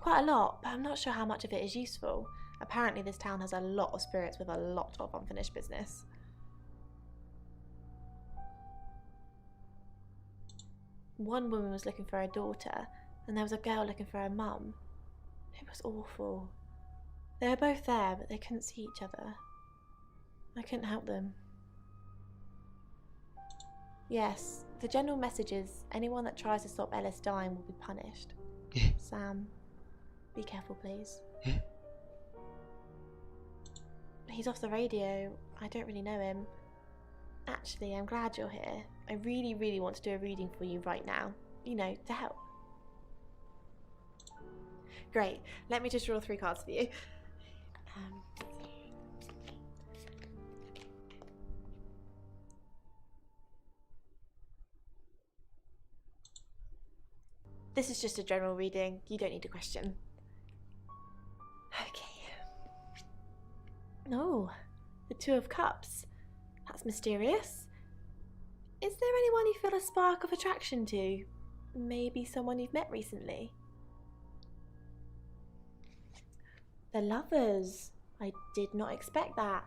Quite a lot, but I'm not sure how much of it is useful. Apparently this town has a lot of spirits with a lot of unfinished business. One woman was looking for her daughter, and there was a girl looking for her mum. It was awful. They were both there, but they couldn't see each other. I couldn't help them. Yes, the general message is anyone that tries to stop Ellis dying will be punished. Sam, be careful, please. He's off the radio. I don't really know him. Actually, I'm glad you're here. I really, really want to do a reading for you right now. You know, to help. Great. Let me just draw 3 cards for you. This is just a general reading. You don't need a question. Okay. Oh, the 2 of Cups. That's mysterious. Is there anyone you feel a spark of attraction to? Maybe someone you've met recently? The Lovers. I did not expect that.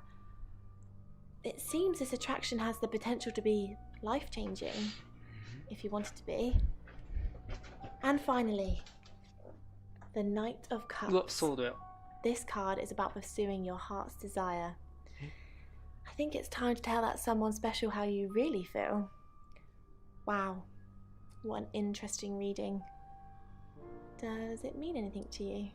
It seems this attraction has the potential to be life-changing, if you want it to be. And finally, the Knight of Cups. This card is about pursuing your heart's desire. I think it's time to tell that someone special how you really feel. Wow, what an interesting reading. Does it mean anything to you?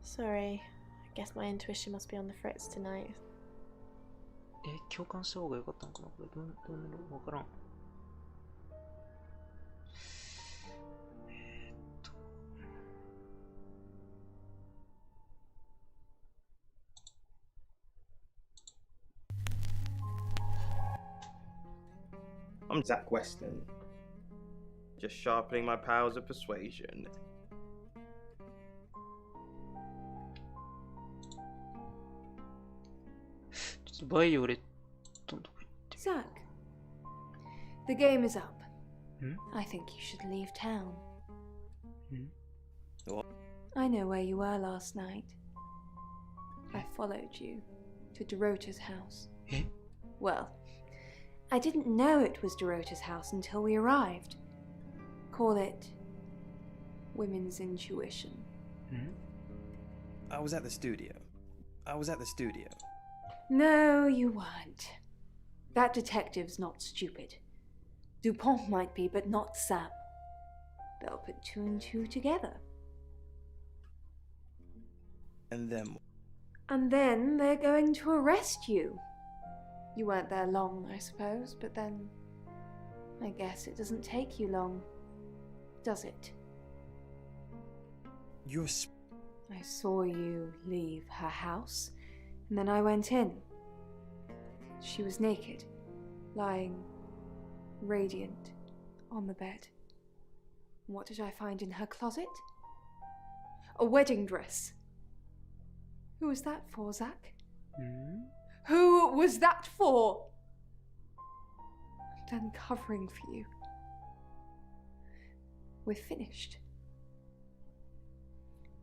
Sorry, I guess my intuition must be on the fritz tonight. 共感した方が良かったのかなこれどうなのわからん。I'm Zach Weston, just sharpening my powers of persuasion. Zach, the game is up. Hmm? I think you should leave town. What? I know where you were last night. I followed you to Dorota's house. Eh? Well, I didn't know it was Dorota's house until we arrived. Call it women's intuition. I was at the studio. No, you weren't. That detective's not stupid. Dupont might be, but not Sam. They'll put 2 and 2 together. And then they're going to arrest you. You weren't there long, I suppose, but then I guess it doesn't take you long, does it? I saw you leave her house, and then I went in. She was naked, lying radiant on the bed. What did I find in her closet? A wedding dress. Who was that for, Zach? Who was that for? I'm done covering for you. We're finished.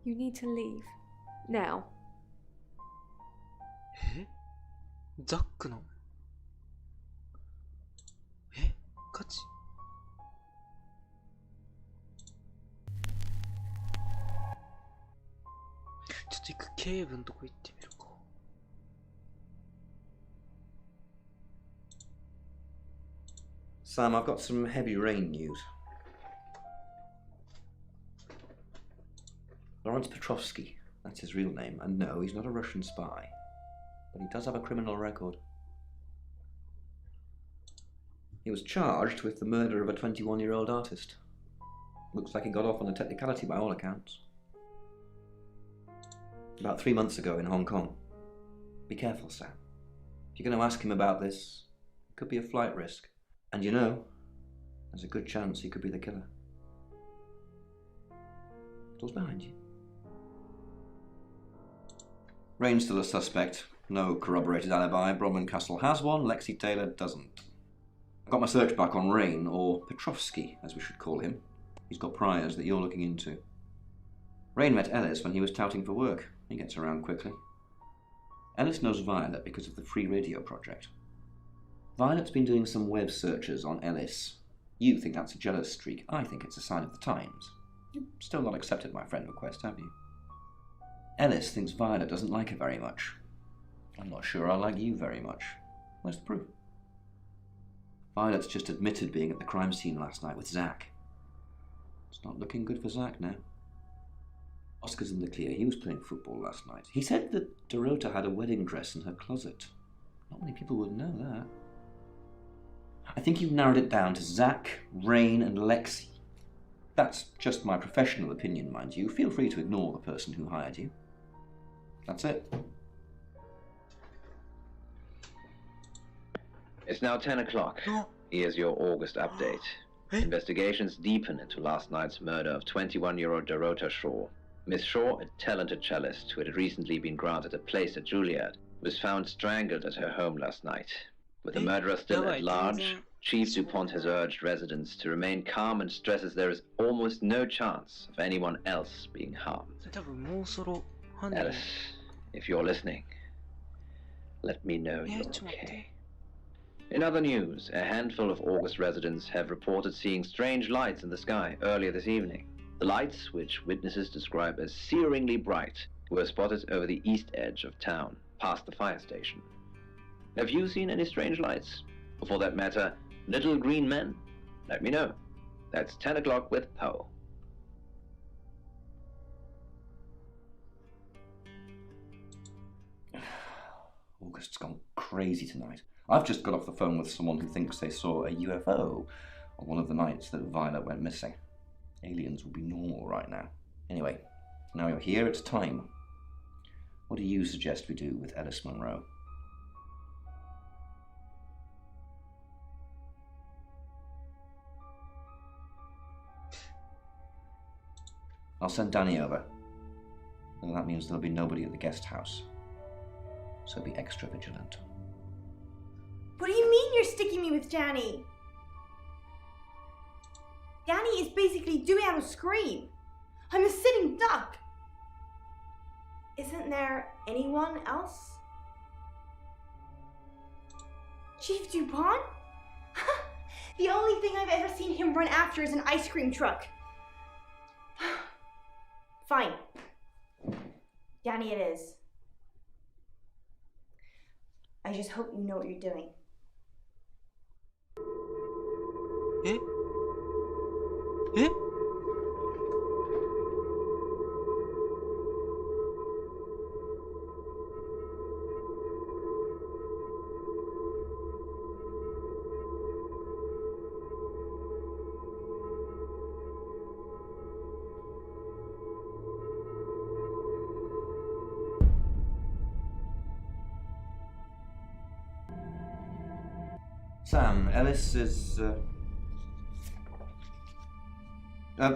You need to leave. Now. ザックのガチちょっと一回警部のとこ行ってみるか。Sam, I've got some heavy rain news. Lawrence Petrovsky, that's his real name, and no, he's not a Russian spy, but he does have a criminal record. He was charged with the murder of a 21-year-old artist. Looks like he got off on a technicality by all accounts. About 3 months ago in Hong Kong. Be careful, Sam. If you're going to ask him about this, it could be a flight risk. And you know, there's a good chance he could be the killer. Door's behind you. Rain's still a suspect. No corroborated alibi. Bronwyn Castle has one, Lexi Taylor doesn't. I got my search back on Rain, or Petrovsky, as we should call him. He's got priors that you're looking into. Rain met Ellis when he was touting for work. He gets around quickly. Ellis knows Violet because of the free radio project. Violet's been doing some web searches on Ellis. You think that's a jealous streak. I think it's a sign of the times. You've still not accepted my friend request, have you? Ellis thinks Violet doesn't like her very much. I'm not sure I like you very much. Where's the proof? Violet's just admitted being at the crime scene last night with Zach. It's not looking good for Zach now. Oscar's in the clear. He was playing football last night. He said that Dorota had a wedding dress in her closet. Not many people would know that. I think you've narrowed it down to Zach, Rain, and Lexi. That's just my professional opinion, mind you. Feel free to ignore the person who hired you. That's it. It's now 10 o'clock. Here's your August update. Investigations deepen into last night's murder of 21-year-old Dorota Shaw. Miss Shaw, a talented cellist who had recently been granted a place at Juilliard, was found strangled at her home last night. With the murderer still at large, Chief Dupont has urged residents to remain calm and stresses there is almost no chance of anyone else being harmed. Alice, if you're listening, let me know you're okay. In other news, a handful of August residents have reported seeing strange lights in the sky earlier this evening. The lights, which witnesses describe as searingly bright, were spotted over the east edge of town, past the fire station. Have you seen any strange lights? Or for that matter, little green men? Let me know. That's 10 o'clock with Poe. August's gone crazy tonight. I've just got off the phone with someone who thinks they saw a UFO on one of the nights that Violet went missing. Aliens would be normal right now. Anyway, now you're here, it's time. What do you suggest we do with Ellis Monroe? I'll send Danny over. And that means there'll be nobody at the guest house. So be extra vigilant. What do you mean you're sticking me with Danny? Danny is basically doing out a scream. I'm a sitting duck. Isn't there anyone else? Chief Dupont? The only thing I've ever seen him run after is an ice cream truck. Fine. Danny, it is. I just hope you know what you're doing. ええSam, Ellis is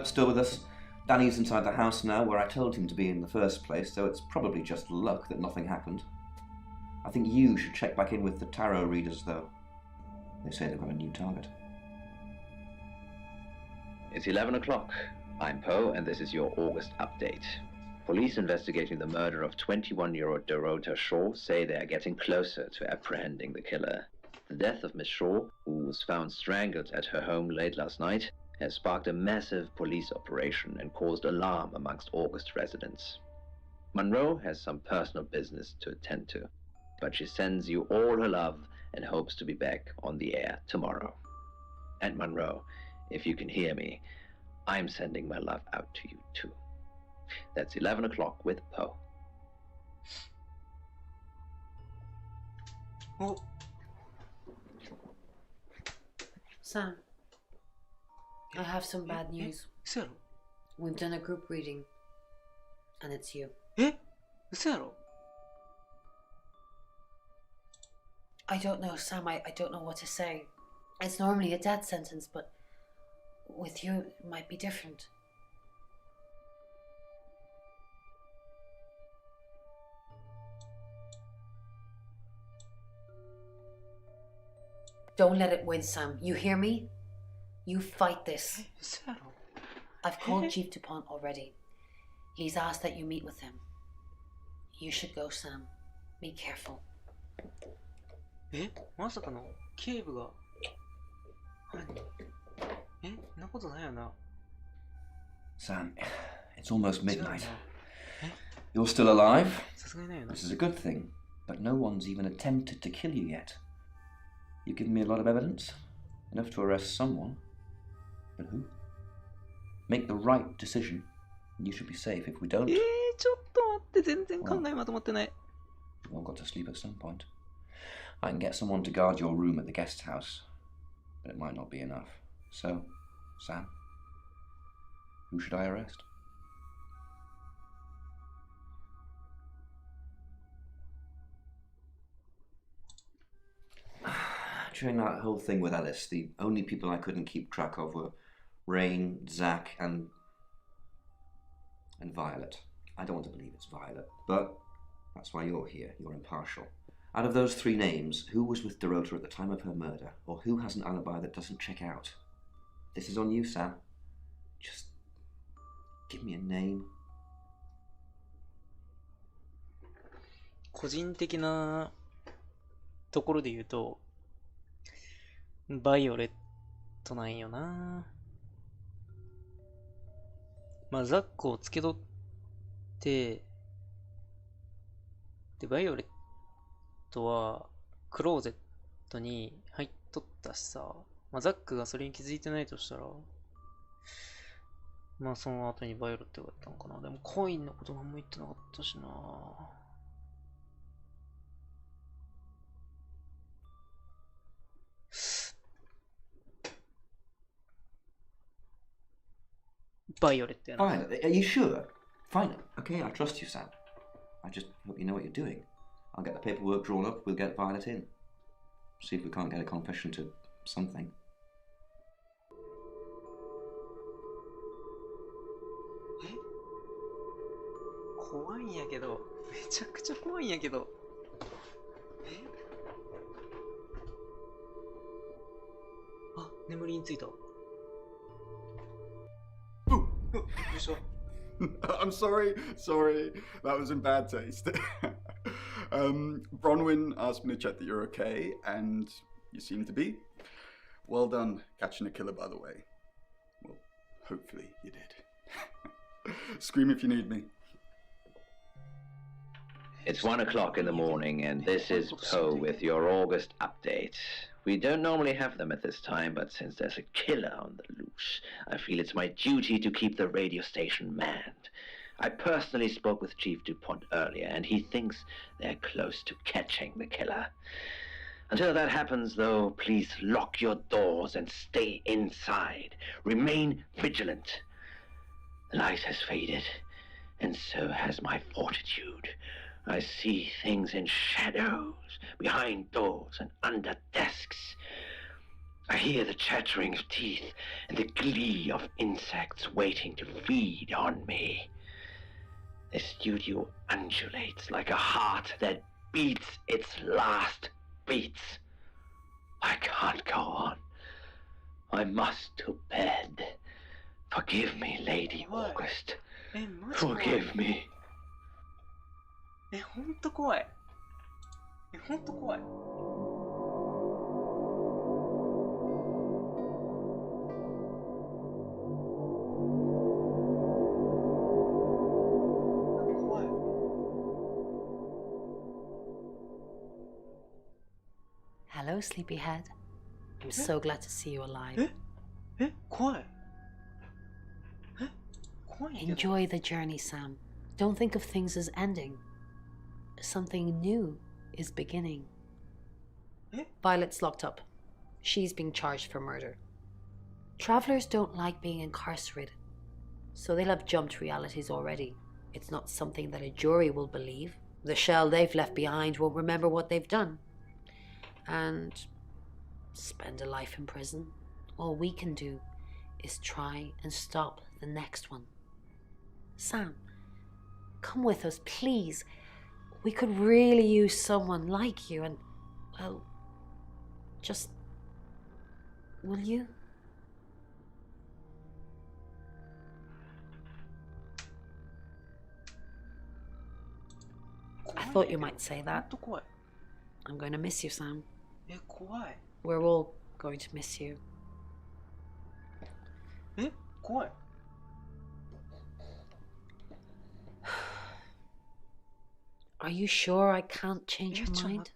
still with us. Danny's inside the house now, where I told him to be in the first place, so it's probably just luck that nothing happened. I think you should check back in with the tarot readers, though. They say they've got a new target. It's 11 o'clock. I'm Poe, and this is your August update. Police investigating the murder of 21-year-old Dorota Shaw say they are getting closer to apprehending the killer. The death of Miss Shaw, who was found strangled at her home late last night, has sparked a massive police operation and caused alarm amongst August residents. Monroe has some personal business to attend to, but she sends you all her love and hopes to be back on the air tomorrow. And Monroe, if you can hear me, I'm sending my love out to you too. That's 11 o'clock with Poe. Oh. Sam, I have some bad news. We've done a group reading, and it's you. I don't know, Sam. I don't know what to say. It's normally a death sentence, but with you, it might be different. Don't let it win, Sam. You hear me? You fight this. I've called Chief DuPont already. He's asked that you meet with him. You should go, Sam. Be careful. まさかの警部が犯人そんなことないよな Sam, it's almost midnight. You're still alive? さすがにないよな This is a good thing, but no one's even attempted to kill you yet. You've given me a lot of evidence, enough to arrest someone. But who? Make the right decision, and you should be safe. If we don't... ちょっと待って全然考えまとまってない We've all got to sleep at some point. I can get someone to guard your room at the guest house, but it might not be enough. So, Sam, who should I arrest? During that whole thing with Ellis, the only people I couldn't keep track of were Rain, Zach, and Violet. I don't want to believe it's Violet, but that's why you're here. You're impartial. Out of those three names, who was with Dorota at the time of her murder, or who has an alibi that doesn't check out? This is on you, Sam. Just give me a name. 個人的なところで言うとバイオレットなんよな。まあザックをつけ取ってでバイオレットはクローゼットに入っとったしさ、まあ、ザックがそれに気づいてないとしたらまあその後にバイオレットがやったのかな。でもコインのこと何も言ってなかったしな。Violet. Violet? Are you sure? Fine. Okay, I trust you, Sam. I just hope you know what you're doing. I'll get the paperwork drawn up, we'll get Violet in. See if we can't get a confession to something. Eh? 怖いんやけど。めちゃくちゃ怖いんやけど。え？あ、眠りについた。I'm sorry, that was in bad taste. Bronwyn asked me to check that you're okay, and you seem to be. Well done catching a killer, by the way. Well, hopefully you did. Scream if you need me. It's 1 o'clock in the morning, and this is Poe with your August update. We don't normally have them at this time, but since there's a killer on the loose, I feel it's my duty to keep the radio station manned. I personally spoke with Chief DuPont earlier, and he thinks they're close to catching the killer. Until that happens, though, please lock your doors and stay inside. Remain vigilant. The light has faded, and so has my fortitude. I see things in shadows, behind doors and under desks. I hear the chattering of teeth and the glee of insects waiting to feed on me. The studio undulates like a heart that beats its last beats. I can't go on. I must to bed. Forgive me, Lady August. Forgive me. ほんと怖い。ほんと怖い。怖い。Hello, sleepyhead. I'm so glad to see you alive. 怖い。怖いんだけど。 Enjoy the journey, Sam. Don't think of things as ending. Something new is beginning. Violet's locked up. She's being charged for murder. Travelers don't like being incarcerated. So they'll have jumped realities already. It's not something that a jury will believe. The shell they've left behind won't remember what they've done. And spend a life in prison. All we can do is try and stop the next one. Sam, come with us, please. We could really use someone like you and, well, just... will you? I thought you might say that. I'm going to miss you, Sam. We're all going to miss you. Are you sure I can't change your mind?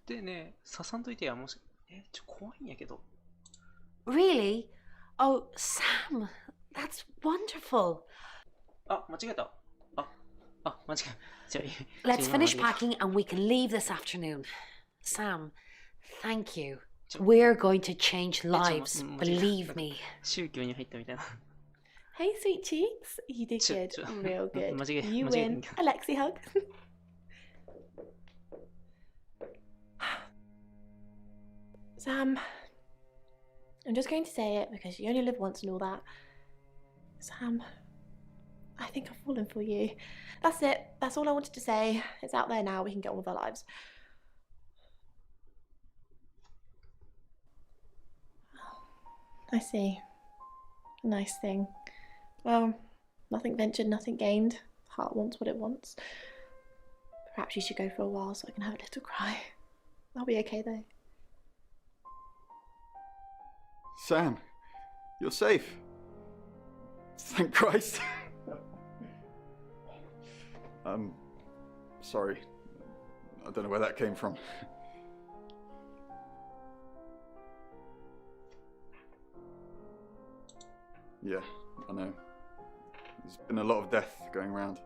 Really? Oh, Sam, that's wonderful. Let's finish packing and we can leave this afternoon. Sam, thank you. We're going to change lives, believe me. Hey, sweet cheeks. You did good. Real good. You win. Alexi hug. Sam, I'm just going to say it because you only live once and all that. Sam, I think I've fallen for you. That's it. That's all I wanted to say. It's out there now. We can get on with our lives. I see. Nice thing. Well, nothing ventured, nothing gained. Heart wants what it wants. Perhaps you should go for a while so I can have a little cry. I'll be okay though. Sam, you're safe. Thank Christ. Sorry. I don't know where that came from. Yeah, I know. There's been a lot of death going around.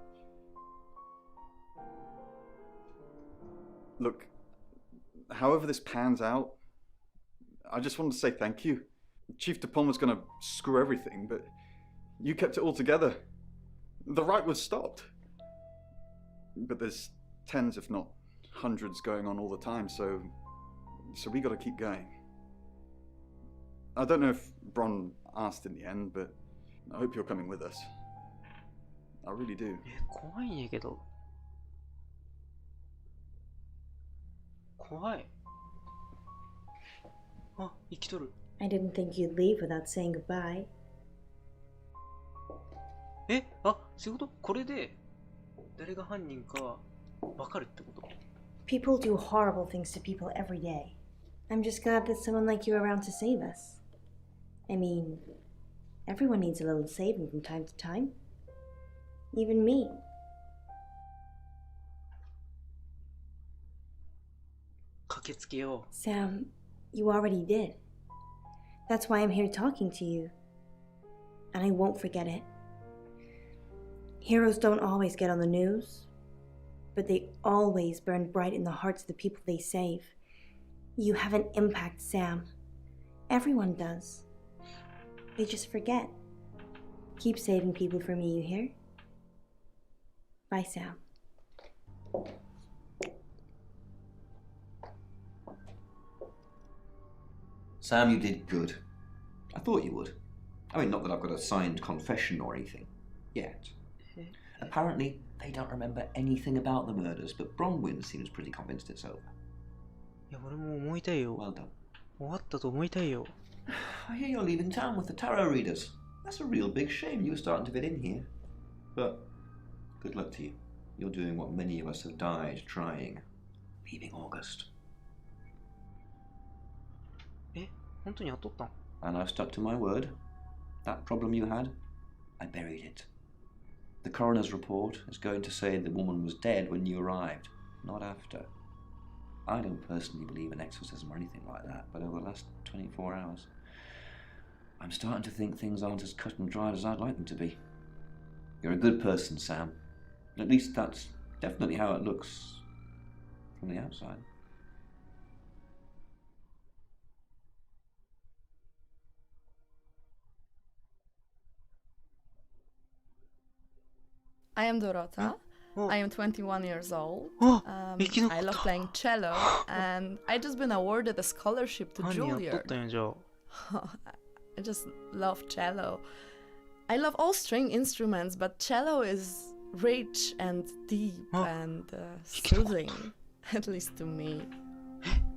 Look, however this pans out, I just wanted to say thank you. Chief DuPont was going to screw everything, but you kept it all together. The riot was stopped. But there's tens, if not hundreds, going on all the time, so we got to keep going. I don't know if Bron asked in the end, but I hope you're coming with us. I really do. 怖いんやけど。怖い。あ、生きとる。I didn't think you'd leave without saying goodbye. あ、そういうこと？これで誰が犯人かわかるってこと？ People do horrible things to people every day. I'm just glad that someone like you are around to save us. I mean, everyone needs a little saving from time to time. Even me. けつけよう。 Sam, you already did. That's why I'm here talking to you. And I won't forget it. Heroes don't always get on the news, but they always burn bright in the hearts of the people they save. You have an impact, Sam. Everyone does. They just forget. Keep saving people for me, you hear? Bye, Sam. Sam, you did good. I thought you would. I mean, not that I've got a signed confession or anything. Yet. Apparently, they don't remember anything about the murders, but Bronwyn seems pretty convinced it's over. いや、俺も思いたいよ。 Well done. 終わったと思いたいよ。 I hear you're leaving town with the tarot readers. That's a real big shame you were starting to fit in here. But good luck to you. You're doing what many of us have died trying. Leaving August. え、本当に雇ったの? And I've stuck to my word. That problem you had, I buried it. The coroner's report is going to say the woman was dead when you arrived, not after. I don't personally believe in exorcism or anything like that, but over the last 24 hours, I'm starting to think things aren't as cut and dried as I'd like them to be. You're a good person, Sam. At least that's definitely how it looks from the outside. I am Dorota. I am 21 years old. Oh, I love playing cello, and I just been awarded a scholarship to Juilliard. I just love cello. I love all string instruments, but cello is rich and deep and soothing, at least to me.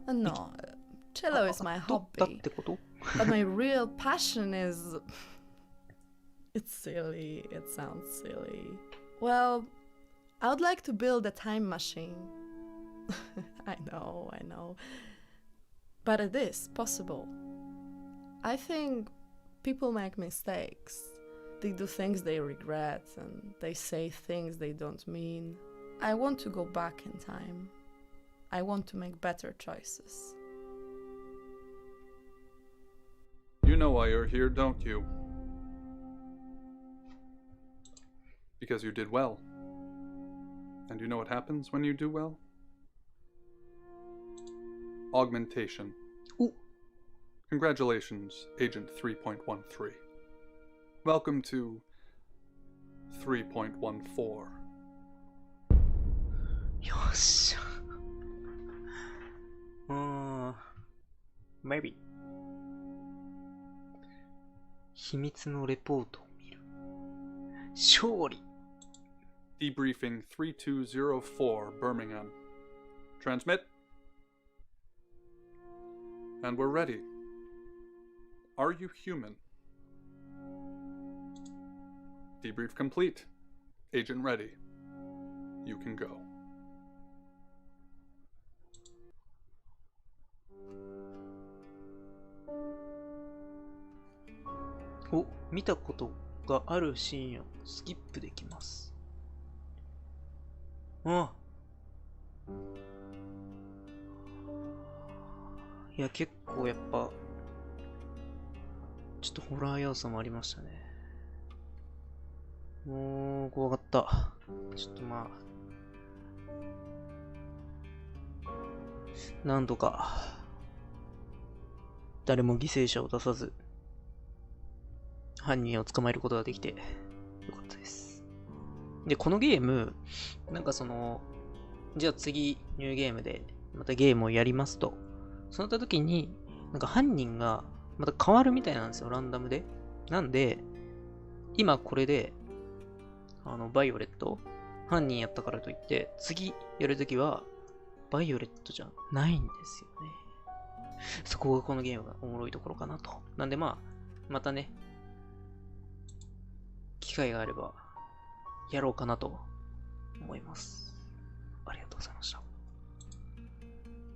No, cello is my hobby, but my real passion is... It's silly, it sounds silly. Well, I would like to build a time machine. I know. But it is possible. I think people make mistakes. They do things they regret and they say things they don't mean. I want to go back in time. I want to make better choices. You know why you're here, don't you? Because you did well. And you know what happens when you do well? Augmentation. Ooh. Congratulations, Agent 3.13. Welcome to 3.14. Yosh. Maybe. 秘密のレポートを見る。勝利。Debriefing 3204, Birmingham. Transmit. And we're ready. Are you human? Debrief complete. Agent ready. You can go.お、見たことがあるシーンをスキップできます。いや、結構やっぱちょっとホラー要素もありましたね。もう怖かった。ちょっとまあ何度か誰も犠牲者を出さず犯人を捕まえることができてよかったです。で、このゲーム、なんかその、じゃあ次、ニューゲームでまたゲームをやりますと。そうなった時に、なんか犯人がまた変わるみたいなんですよ、ランダムで。なんで、今これで、バイオレット、犯人やったからといって、次やるときは、バイオレットじゃないんですよね。そこがこのゲームがおもろいところかなと。なんでまあ、またね、機会があれば、やろうかなと思います。ありがとうございました。